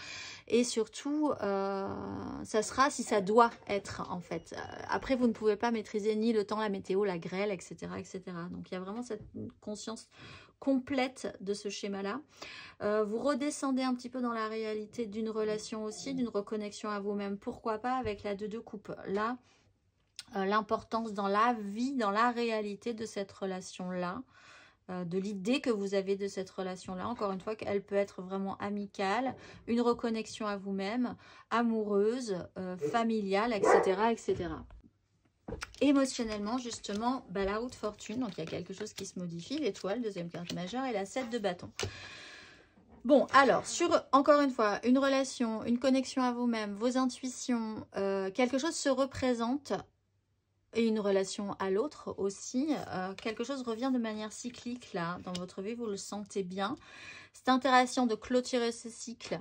Et surtout, ça sera si ça doit être, en fait. Après, vous ne pouvez pas maîtriser ni le temps, la météo, la grêle, etc. etc. Donc, il y a vraiment cette conscience complète de ce schéma-là. Vous redescendez un petit peu dans la réalité d'une relation aussi, d'une reconnexion à vous-même. Pourquoi pas avec la 2 de coupe. Là, l'importance dans la vie, dans la réalité de cette relation-là, de l'idée que vous avez de cette relation-là. Encore une fois, qu'elle peut être vraiment amicale, une reconnexion à vous-même, amoureuse, familiale, etc., etc. Émotionnellement, justement, la haute fortune, donc il y a quelque chose qui se modifie, l'étoile, deuxième carte majeure, et la 7 de bâton. Bon, alors, encore une fois, une relation, une connexion à vous-même, vos intuitions, quelque chose se représente, et une relation à l'autre aussi. Quelque chose revient de manière cyclique, là, dans votre vie, vous le sentez bien. C'est intéressant de clôturer ce cycle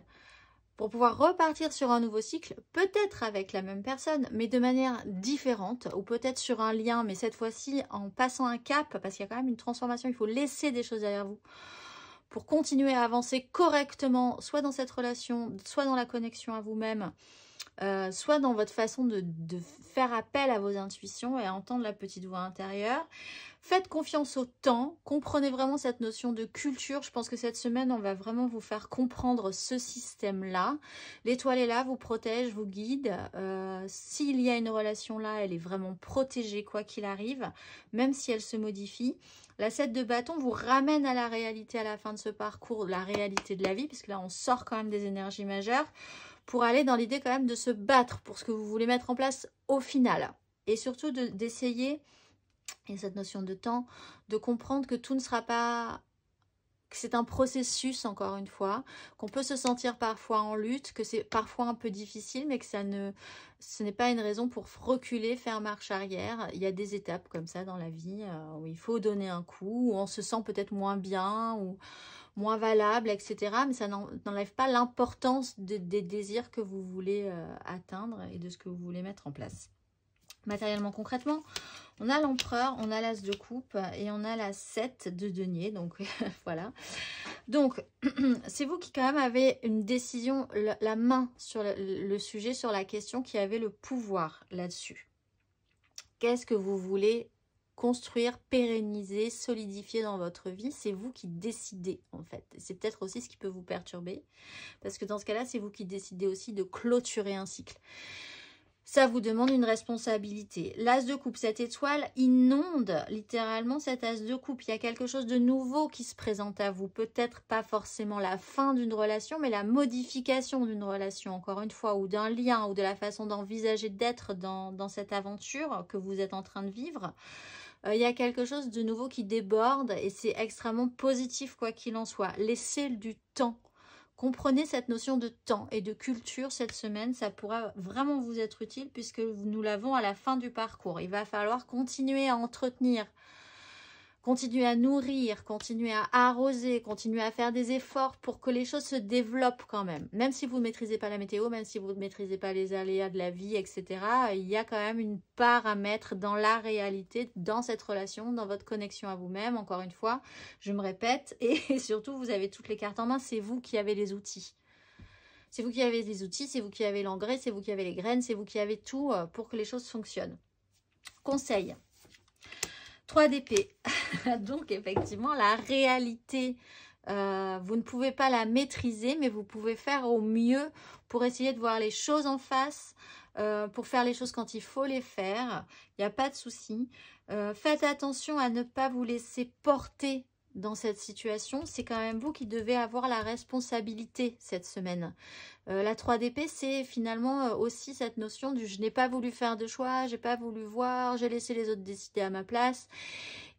pour pouvoir repartir sur un nouveau cycle, peut-être avec la même personne, mais de manière différente, ou peut-être sur un lien, mais cette fois-ci en passant un cap, parce qu'il y a quand même une transformation, il faut laisser des choses derrière vous, pour continuer à avancer correctement, soit dans cette relation, soit dans la connexion à vous-même, soit dans votre façon de faire appel à vos intuitions et à entendre la petite voix intérieure. Faites confiance au temps, comprenez vraiment cette notion de culture. Je pense que cette semaine, on va vraiment vous faire comprendre ce système-là. L'étoile est là, vous protège, vous guide. S'il y a une relation là, elle est vraiment protégée quoi qu'il arrive, même si elle se modifie. La 7 de bâton vous ramène à la réalité à la fin de ce parcours, la réalité de la vie, puisque là, on sort quand même des énergies majeures, pour aller dans l'idée quand même de se battre pour ce que vous voulez mettre en place au final. Et surtout d'essayer, et cette notion de temps, de comprendre que tout ne sera pas... que c'est un processus, encore une fois, qu'on peut se sentir parfois en lutte, que c'est parfois un peu difficile, mais que ce n'est pas une raison pour reculer, faire marche arrière. Il y a des étapes comme ça dans la vie où il faut donner un coup, où on se sent peut-être moins bien, ou moins valable, etc. Mais ça n'enlève pas l'importance des désirs que vous voulez atteindre et de ce que vous voulez mettre en place. Matériellement, concrètement, on a l'empereur, on a l'as de coupe et on a la 7 de denier. Donc, voilà. Donc, c'est vous qui quand même avez une décision, la main sur le sujet, sur la question, qui avait le pouvoir là-dessus. Qu'est-ce que vous voulez construire, pérenniser, solidifier dans votre vie? C'est vous qui décidez en fait. C'est peut-être aussi ce qui peut vous perturber, parce que dans ce cas-là, c'est vous qui décidez aussi de clôturer un cycle. Ça vous demande une responsabilité. L'as de coupe, cette étoile inonde littéralement cet as de coupe. Il y a quelque chose de nouveau qui se présente à vous. Peut-être pas forcément la fin d'une relation, mais la modification d'une relation, encore une fois, ou d'un lien, ou de la façon d'envisager d'être dans cette aventure que vous êtes en train de vivre. Il y a quelque chose de nouveau qui déborde et c'est extrêmement positif quoi qu'il en soit. Laissez du temps. Comprenez cette notion de temps et de culture cette semaine, ça pourra vraiment vous être utile puisque nous l'avons à la fin du parcours. Il va falloir continuer à entretenir, continuer à nourrir, continuer à arroser, continuer à faire des efforts pour que les choses se développent quand même. Même si vous ne maîtrisez pas la météo, même si vous ne maîtrisez pas les aléas de la vie, etc. Il y a quand même une part à mettre dans la réalité, dans cette relation, dans votre connexion à vous-même. Encore une fois, je me répète, et surtout, vous avez toutes les cartes en main, c'est vous qui avez les outils. C'est vous qui avez les outils, c'est vous qui avez l'engrais, c'est vous qui avez les graines, c'est vous qui avez tout pour que les choses fonctionnent. Conseil. 3 d'épée. Donc, effectivement, la réalité, vous ne pouvez pas la maîtriser, mais vous pouvez faire au mieux pour essayer de voir les choses en face, pour faire les choses quand il faut les faire. Il n'y a pas de souci. Faites attention à ne pas vous laisser porter dans cette situation, c'est quand même vous qui devez avoir la responsabilité cette semaine. La 3 d'épée, c'est finalement aussi cette notion du je n'ai pas voulu faire de choix, j'ai pas voulu voir, j'ai laissé les autres décider à ma place.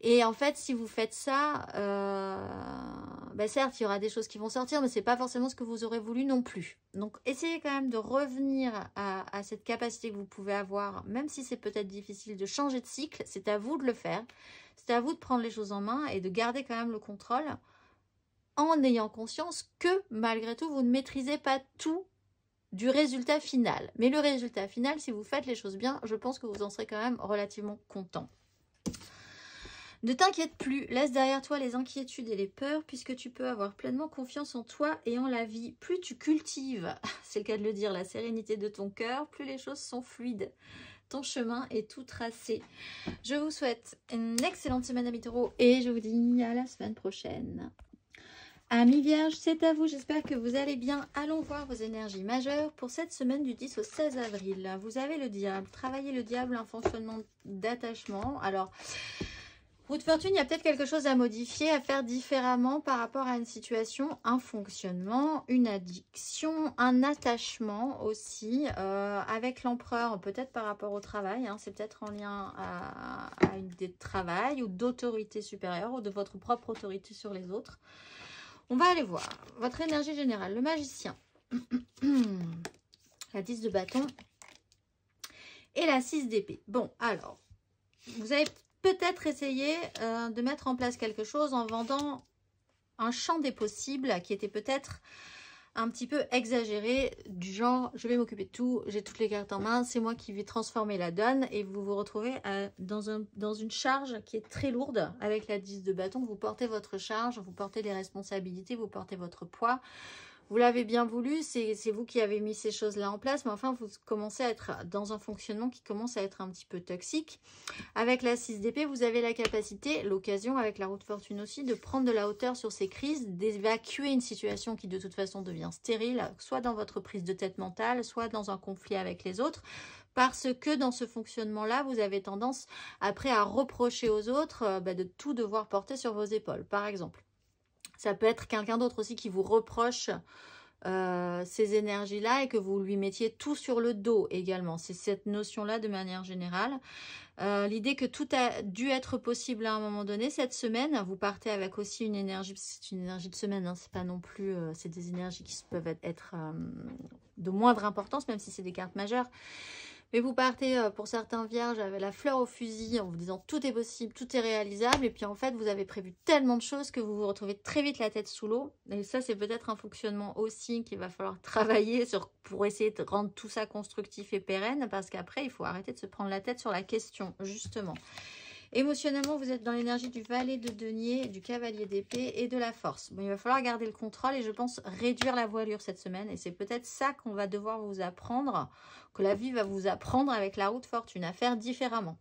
Et en fait, si vous faites ça, certes, il y aura des choses qui vont sortir, mais c'est pas forcément ce que vous aurez voulu non plus. Donc, essayez quand même de revenir à cette capacité que vous pouvez avoir, même si c'est peut-être difficile de changer de cycle, c'est à vous de le faire. C'est à vous de prendre les choses en main et de garder quand même le contrôle en ayant conscience que, malgré tout, vous ne maîtrisez pas tout du résultat final. Mais le résultat final, si vous faites les choses bien, je pense que vous en serez quand même relativement content. Ne t'inquiète plus, laisse derrière toi les inquiétudes et les peurs puisque tu peux avoir pleinement confiance en toi et en la vie. Plus tu cultives, c'est le cas de le dire, la sérénité de ton cœur, plus les choses sont fluides. Ton chemin est tout tracé. Je vous souhaite une excellente semaine, amis taureaux, et je vous dis à la semaine prochaine. Amis vierges, c'est à vous. J'espère que vous allez bien. Allons voir vos énergies majeures pour cette semaine du 10 au 16 avril. Vous avez le diable. Travaillez le diable, un fonctionnement d'attachement. Alors, roue de fortune, il y a peut-être quelque chose à modifier, à faire différemment par rapport à une situation, un fonctionnement, une addiction, un attachement aussi, avec l'empereur, peut-être par rapport au travail, hein, c'est peut-être en lien à une idée de travail ou d'autorité supérieure ou de votre propre autorité sur les autres. On va aller voir votre énergie générale, le magicien, la 10 de bâton et la 6 d'épée. Bon, alors, vous avez peut-être essayer de mettre en place quelque chose en vendant un champ des possibles qui était peut-être un petit peu exagéré, du genre je vais m'occuper de tout, j'ai toutes les cartes en main, c'est moi qui vais transformer la donne, et vous vous retrouvez dans une charge qui est très lourde avec la 10 de bâton. Vous portez votre charge, vous portez les responsabilités, vous portez votre poids. Vous l'avez bien voulu, c'est vous qui avez mis ces choses-là en place, mais enfin, vous commencez à être dans un fonctionnement qui commence à être un petit peu toxique. Avec la 6 d'épée, vous avez la capacité, l'occasion, avec la roue de fortune aussi, de prendre de la hauteur sur ces crises, d'évacuer une situation qui de toute façon devient stérile, soit dans votre prise de tête mentale, soit dans un conflit avec les autres, parce que dans ce fonctionnement-là, vous avez tendance après à reprocher aux autres de tout devoir porter sur vos épaules, par exemple. Ça peut être quelqu'un d'autre aussi qui vous reproche ces énergies-là et que vous lui mettiez tout sur le dos également. C'est cette notion-là de manière générale. L'idée que tout a dû être possible à un moment donné. Cette semaine, vous partez avec aussi une énergie, c'est une énergie de semaine, hein, c'est pas non plus, c'est des énergies qui peuvent être de moindre importance, même si c'est des cartes majeures. Mais vous partez pour certains vierges avec la fleur au fusil en vous disant tout est possible, tout est réalisable. Et puis en fait, vous avez prévu tellement de choses que vous vous retrouvez très vite la tête sous l'eau. Et ça, c'est peut-être un fonctionnement aussi qu'il va falloir travailler pour essayer de rendre tout ça constructif et pérenne. Parce qu'après, il faut arrêter de se prendre la tête sur la question, justement. Émotionnellement, vous êtes dans l'énergie du valet de denier, du cavalier d'épée et de la force. Bon, il va falloir garder le contrôle et je pense réduire la voilure cette semaine. Et c'est peut-être ça qu'on va devoir vous apprendre, que la vie va vous apprendre avec la roue de fortune, à faire différemment.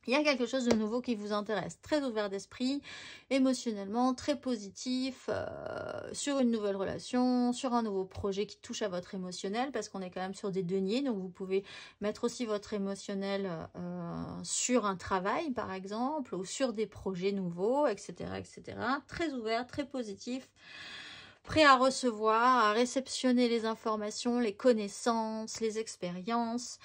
Il y a quelque chose de nouveau qui vous intéresse, très ouvert d'esprit, émotionnellement, très positif, sur une nouvelle relation, sur un nouveau projet qui touche à votre émotionnel, parce qu'on est quand même sur des deniers, donc vous pouvez mettre aussi votre émotionnel sur un travail, par exemple, ou sur des projets nouveaux, etc., etc. Très ouvert, très positif. Prêt à recevoir, à réceptionner les informations, les connaissances, les expériences.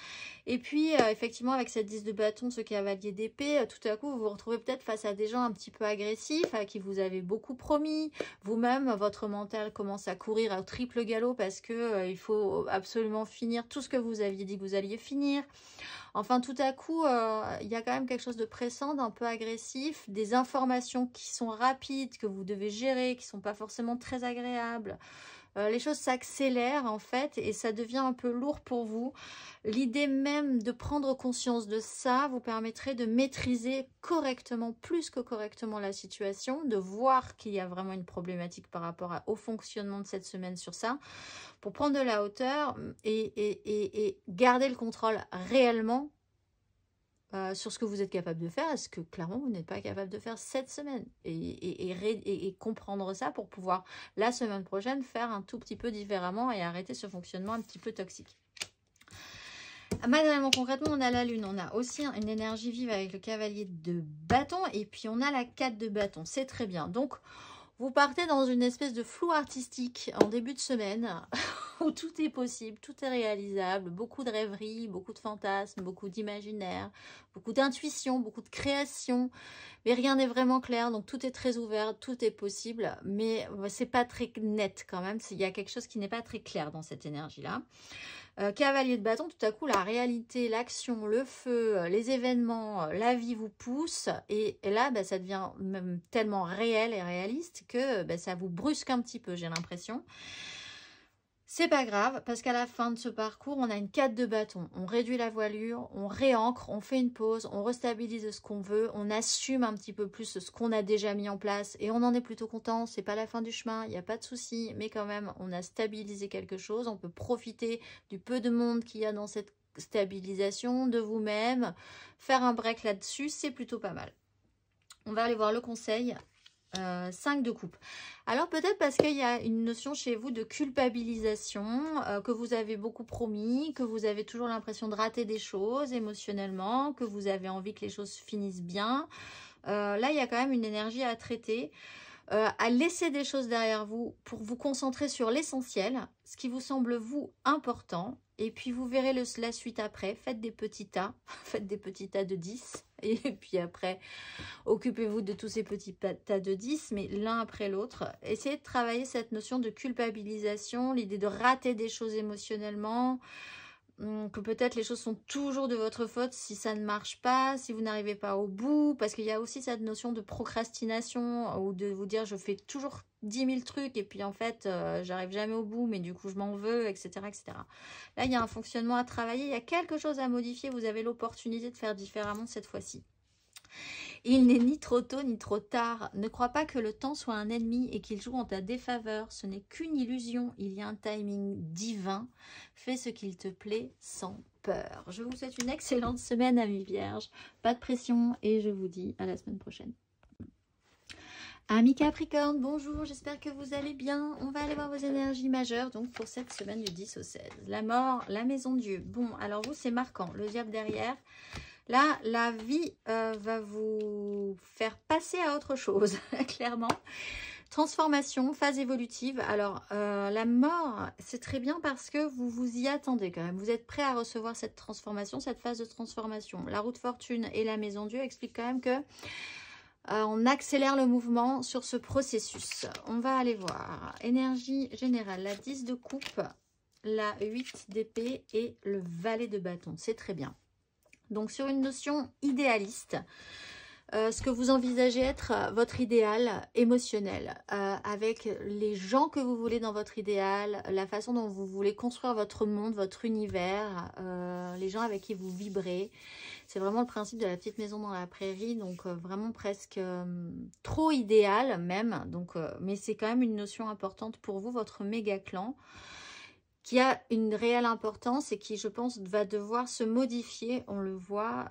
Et puis, effectivement, avec cette 10 de bâton, ce cavalier d'épée, tout à coup, vous vous retrouvez peut-être face à des gens un petit peu agressifs, à qui vous avez beaucoup promis. Vous-même, votre mental commence à courir au triple galop parce que il faut absolument finir tout ce que vous aviez dit que vous alliez finir. Enfin, tout à coup, il y a quand même quelque chose de pressant, d'un peu agressif, des informations qui sont rapides, que vous devez gérer, qui ne sont pas forcément très agréables. Les choses s'accélèrent en fait et ça devient un peu lourd pour vous. L'idée même de prendre conscience de ça vous permettrait de maîtriser correctement, plus que correctement la situation, de voir qu'il y a vraiment une problématique par rapport au fonctionnement de cette semaine sur ça, pour prendre de la hauteur et garder le contrôle réellement sur ce que vous êtes capable de faire, est-ce que clairement vous n'êtes pas capable de faire cette semaine et comprendre ça pour pouvoir la semaine prochaine faire un tout petit peu différemment et arrêter ce fonctionnement un petit peu toxique. Matériellement, concrètement, on a la lune. On a aussi une énergie vive avec le cavalier de bâton. Et puis, on a la 4 de bâton. C'est très bien. Donc, vous partez dans une espèce de flou artistique en début de semaine où tout est possible, tout est réalisable, beaucoup de rêveries, beaucoup de fantasmes, beaucoup d'imaginaire, beaucoup d'intuition, beaucoup de création, mais rien n'est vraiment clair, donc tout est très ouvert, tout est possible, mais c'est pas très net quand même, il y a quelque chose qui n'est pas très clair dans cette énergie-là. Cavalier de bâton, tout à coup, la réalité, l'action, le feu, les événements, la vie vous pousse. Et là, bah, ça devient même tellement réel et réaliste que bah, ça vous brusque un petit peu, j'ai l'impression. C'est pas grave, parce qu'à la fin de ce parcours, on a une 4 de bâton. On réduit la voilure, on réancre, on fait une pause, on restabilise ce qu'on veut, on assume un petit peu plus ce qu'on a déjà mis en place et on en est plutôt content. C'est pas la fin du chemin, il n'y a pas de souci, mais quand même, on a stabilisé quelque chose. On peut profiter du peu de monde qu'il y a dans cette stabilisation, de vous-même, faire un break là-dessus, c'est plutôt pas mal. On va aller voir le conseil. 5 de coupe. Alors peut-être parce qu'il y a une notion chez vous de culpabilisation, que vous avez beaucoup promis, que vous avez toujours l'impression de rater des choses émotionnellement, que vous avez envie que les choses finissent bien. Là, il y a quand même une énergie à traiter, à laisser des choses derrière vous pour vous concentrer sur l'essentiel, ce qui vous semble vous important. Et puis vous verrez la suite après. Faites des petits tas, faites des petits tas de 10. Et puis après, occupez-vous de tous ces petits tas de 10, mais l'un après l'autre. Essayez de travailler cette notion de culpabilisation, l'idée de rater des choses émotionnellement, que peut-être les choses sont toujours de votre faute si ça ne marche pas, si vous n'arrivez pas au bout, parce qu'il y a aussi cette notion de procrastination, ou de vous dire je fais toujours 10 000 trucs et puis en fait j'arrive jamais au bout, mais du coup je m'en veux, etc., etc. Là il y a un fonctionnement à travailler, il y a quelque chose à modifier, vous avez l'opportunité de faire différemment cette fois-ci. Il n'est ni trop tôt ni trop tard. Ne crois pas que le temps soit un ennemi et qu'il joue en ta défaveur. Ce n'est qu'une illusion. Il y a un timing divin. Fais ce qu'il te plaît sans peur. Je vous souhaite une excellente semaine, amis vierges. Pas de pression et je vous dis à la semaine prochaine. Amis Capricorne, bonjour, j'espère que vous allez bien. On va aller voir vos énergies majeures donc pour cette semaine du 10 au 16. La mort, la maison Dieu. Bon, alors vous, c'est marquant. Le diable derrière. Là, la vie va vous faire passer à autre chose, clairement. Transformation, phase évolutive. Alors, la mort, c'est très bien parce que vous vous y attendez quand même. Vous êtes prêt à recevoir cette transformation, cette phase de transformation. La roue de fortune et la maison Dieu expliquent quand même que on accélère le mouvement sur ce processus. On va aller voir. Énergie générale, la 10 de coupe, la 8 d'épée et le valet de bâton. C'est très bien. Donc, sur une notion idéaliste, ce que vous envisagez être votre idéal émotionnel, avec les gens que vous voulez dans votre idéal, la façon dont vous voulez construire votre monde, votre univers, les gens avec qui vous vibrez. C'est vraiment le principe de la petite maison dans la prairie, donc vraiment presque trop idéal même. Donc, mais c'est quand même une notion importante pour vous, votre méga clan, qui a une réelle importance et qui, je pense, va devoir se modifier, on le voit,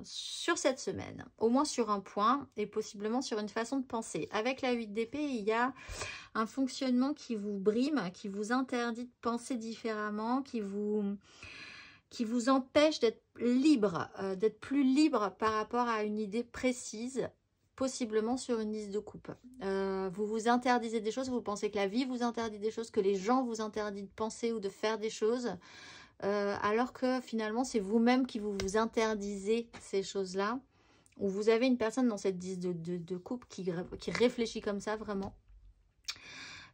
sur cette semaine. Au moins sur un point et possiblement sur une façon de penser. Avec la 8 d'épée, il y a un fonctionnement qui vous brime, qui vous interdit de penser différemment, qui vous empêche d'être libre, d'être plus libre par rapport à une idée précise, possiblement sur une 10 de coupe. Vous vous interdisez des choses, vous pensez que la vie vous interdit des choses, que les gens vous interdisent de penser ou de faire des choses, alors que finalement c'est vous-même qui vous interdisez ces choses-là, ou vous avez une personne dans cette 10 de coupe qui réfléchit comme ça vraiment.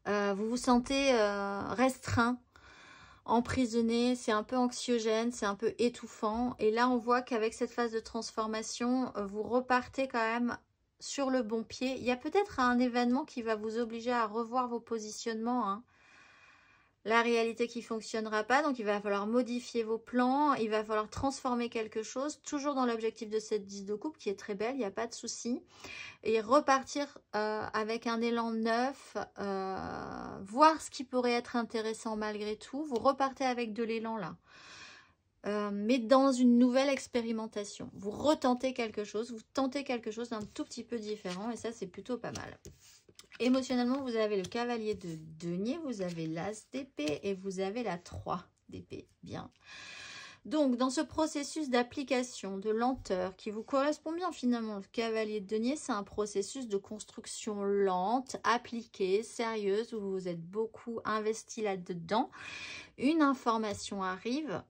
Vous vous sentez restreint, emprisonné, c'est un peu anxiogène, c'est un peu étouffant, et là on voit qu'avec cette phase de transformation, vous repartez quand même sur le bon pied. Il y a peut-être un événement qui va vous obliger à revoir vos positionnements, hein. La réalité qui ne fonctionnera pas, donc il va falloir modifier vos plans, il va falloir transformer quelque chose, toujours dans l'objectif de cette 10 de coupe qui est très belle, il n'y a pas de souci. Et repartir avec un élan neuf, voir ce qui pourrait être intéressant malgré tout. Vous repartez avec de l'élan là. Mais dans une nouvelle expérimentation. Vous retentez quelque chose, vous tentez quelque chose d'un tout petit peu différent et ça c'est plutôt pas mal. Émotionnellement, vous avez le cavalier de denier, vous avez l'as d'épée et vous avez la 3 d'épée. Bien. Donc, dans ce processus d'application, de lenteur, qui vous correspond bien finalement, le cavalier de denier, c'est un processus de construction lente, appliquée, sérieuse, où vous vous êtes beaucoup investi là-dedans. Une information arrive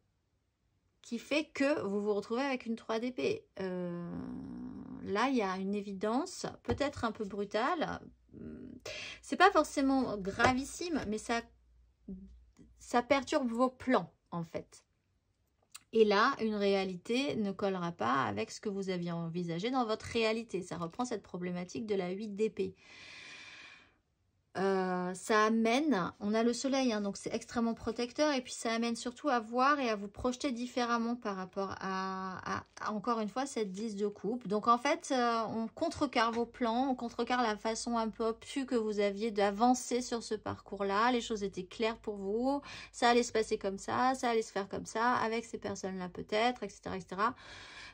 qui fait que vous vous retrouvez avec une 3 d'épée. Là, il y a une évidence, peut-être un peu brutale. C'est pas forcément gravissime, mais ça perturbe vos plans, en fait. Et là, une réalité ne collera pas avec ce que vous aviez envisagé dans votre réalité. Ça reprend cette problématique de la 8 d'épée. Ça amène, on a le soleil, hein, donc c'est extrêmement protecteur, et puis ça amène surtout à voir et à vous projeter différemment par rapport à encore une fois, cette 10 de coupe. Donc en fait, on contrecarre vos plans, on contrecarre la façon un peu obtuse que vous aviez d'avancer sur ce parcours-là. Les choses étaient claires pour vous, ça allait se passer comme ça allait se faire comme ça, avec ces personnes-là peut-être, etc., etc.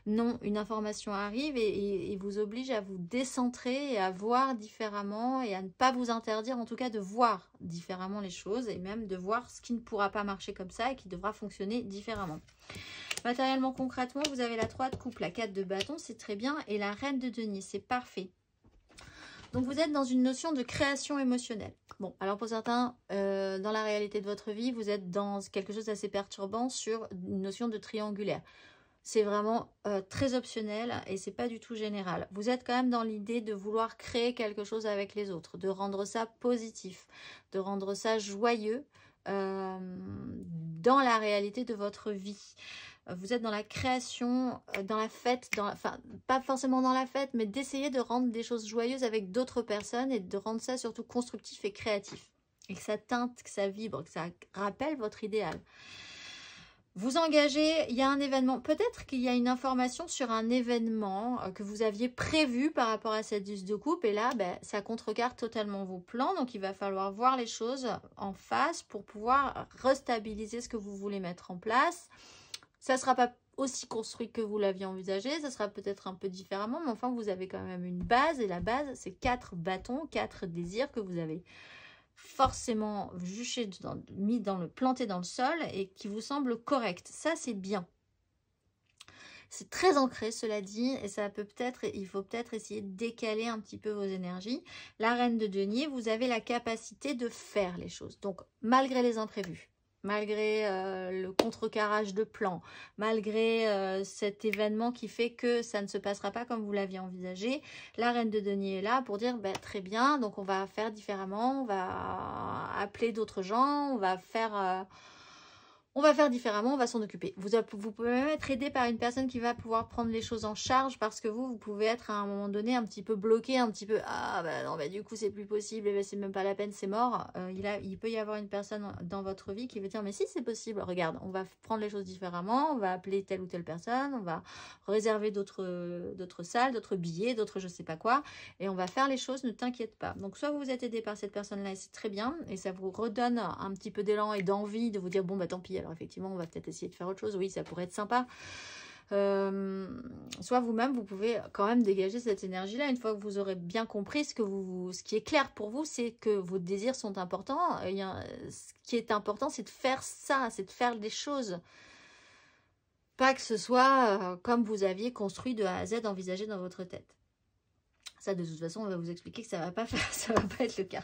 Non, une information arrive et vous oblige à vous décentrer et à voir différemment et à ne pas vous interdire, en tout cas de voir différemment les choses et même de voir ce qui ne pourra pas marcher comme ça et qui devra fonctionner différemment. Matériellement, concrètement, vous avez la 3 de coupe, la 4 de bâton, c'est très bien, et la reine de denier, c'est parfait. Donc vous êtes dans une notion de création émotionnelle. Bon, alors pour certains, dans la réalité de votre vie, vous êtes dans quelque chose d'assez perturbant sur une notion de triangulaire. C'est vraiment très optionnel et c'est pas du tout général. Vous êtes quand même dans l'idée de vouloir créer quelque chose avec les autres, de rendre ça positif, de rendre ça joyeux dans la réalité de votre vie. Vous êtes dans la création, dans la fête, enfin pas forcément dans la fête, mais d'essayer de rendre des choses joyeuses avec d'autres personnes et de rendre ça surtout constructif et créatif. Et que ça teinte, que ça vibre, que ça rappelle votre idéal. Vous engagez, il y a un événement, peut-être qu'il y a une information sur un événement que vous aviez prévu par rapport à cette 10 de coupe, et là, ça contrecarre totalement vos plans, donc il va falloir voir les choses en face pour pouvoir restabiliser ce que vous voulez mettre en place. Ça ne sera pas aussi construit que vous l'aviez envisagé, ça sera peut-être un peu différemment, mais enfin, vous avez quand même une base, et la base, c'est 4 bâtons, 4 désirs que vous avez forcément juché, planté dans le sol et qui vous semble correct. Ça, c'est bien. C'est très ancré, cela dit, et ça peut il faut peut-être essayer de décaler un petit peu vos énergies. La reine de denier, vous avez la capacité de faire les choses. Donc, malgré les imprévus, malgré le contrecarrage de plan, malgré cet événement qui fait que ça ne se passera pas comme vous l'aviez envisagé, la reine de denier est là pour dire très bien, donc on va faire différemment, on va appeler d'autres gens, on va faire différemment, on va s'en occuper. Vous pouvez même être aidé par une personne qui va pouvoir prendre les choses en charge parce que vous pouvez être à un moment donné un petit peu bloqué, un petit peu « Ah, non, du coup, c'est plus possible, et c'est même pas la peine, c'est mort. » Il peut y avoir une personne dans votre vie qui veut dire « Mais si, c'est possible, regarde, on va prendre les choses différemment, on va appeler telle ou telle personne, on va réserver d'autres salles, d'autres billets, d'autres je sais pas quoi, et on va faire les choses, ne t'inquiète pas. » Donc, soit vous êtes aidé par cette personne-là, et c'est très bien, et ça vous redonne un petit peu d'élan et d'envie de vous dire « Bon, tant pis, alors effectivement, on va peut-être essayer de faire autre chose. Oui, ça pourrait être sympa. » Soit vous-même, vous pouvez quand même dégager cette énergie-là. Une fois que vous aurez bien compris ce qui est clair pour vous, c'est que vos désirs sont importants. Ce qui est important, c'est de faire ça, c'est de faire des choses. Pas que ce soit comme vous aviez construit de A à Z, envisagé dans votre tête. Ça, de toute façon, on va vous expliquer que ça va pas être le cas.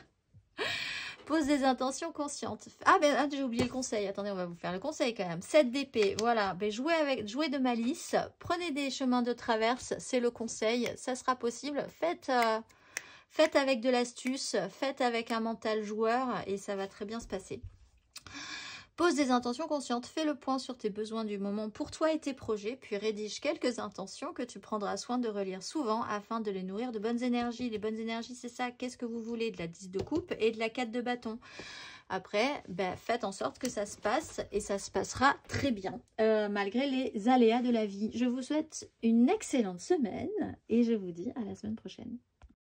Pose des intentions conscientes. Ah, j'ai oublié le conseil. Attendez, on va vous faire le conseil quand même. 7 d'épée, voilà. Jouez de malice. Prenez des chemins de traverse, c'est le conseil. Ça sera possible. Faites avec de l'astuce. Faites avec un mental joueur et ça va très bien se passer. Pose des intentions conscientes, fais le point sur tes besoins du moment pour toi et tes projets, puis rédige quelques intentions que tu prendras soin de relire souvent afin de les nourrir de bonnes énergies. Les bonnes énergies, c'est ça, qu'est-ce que vous voulez? De la 10 de coupe et de la 4 de bâton. Après, faites en sorte que ça se passe et ça se passera très bien, malgré les aléas de la vie. Je vous souhaite une excellente semaine et je vous dis à la semaine prochaine.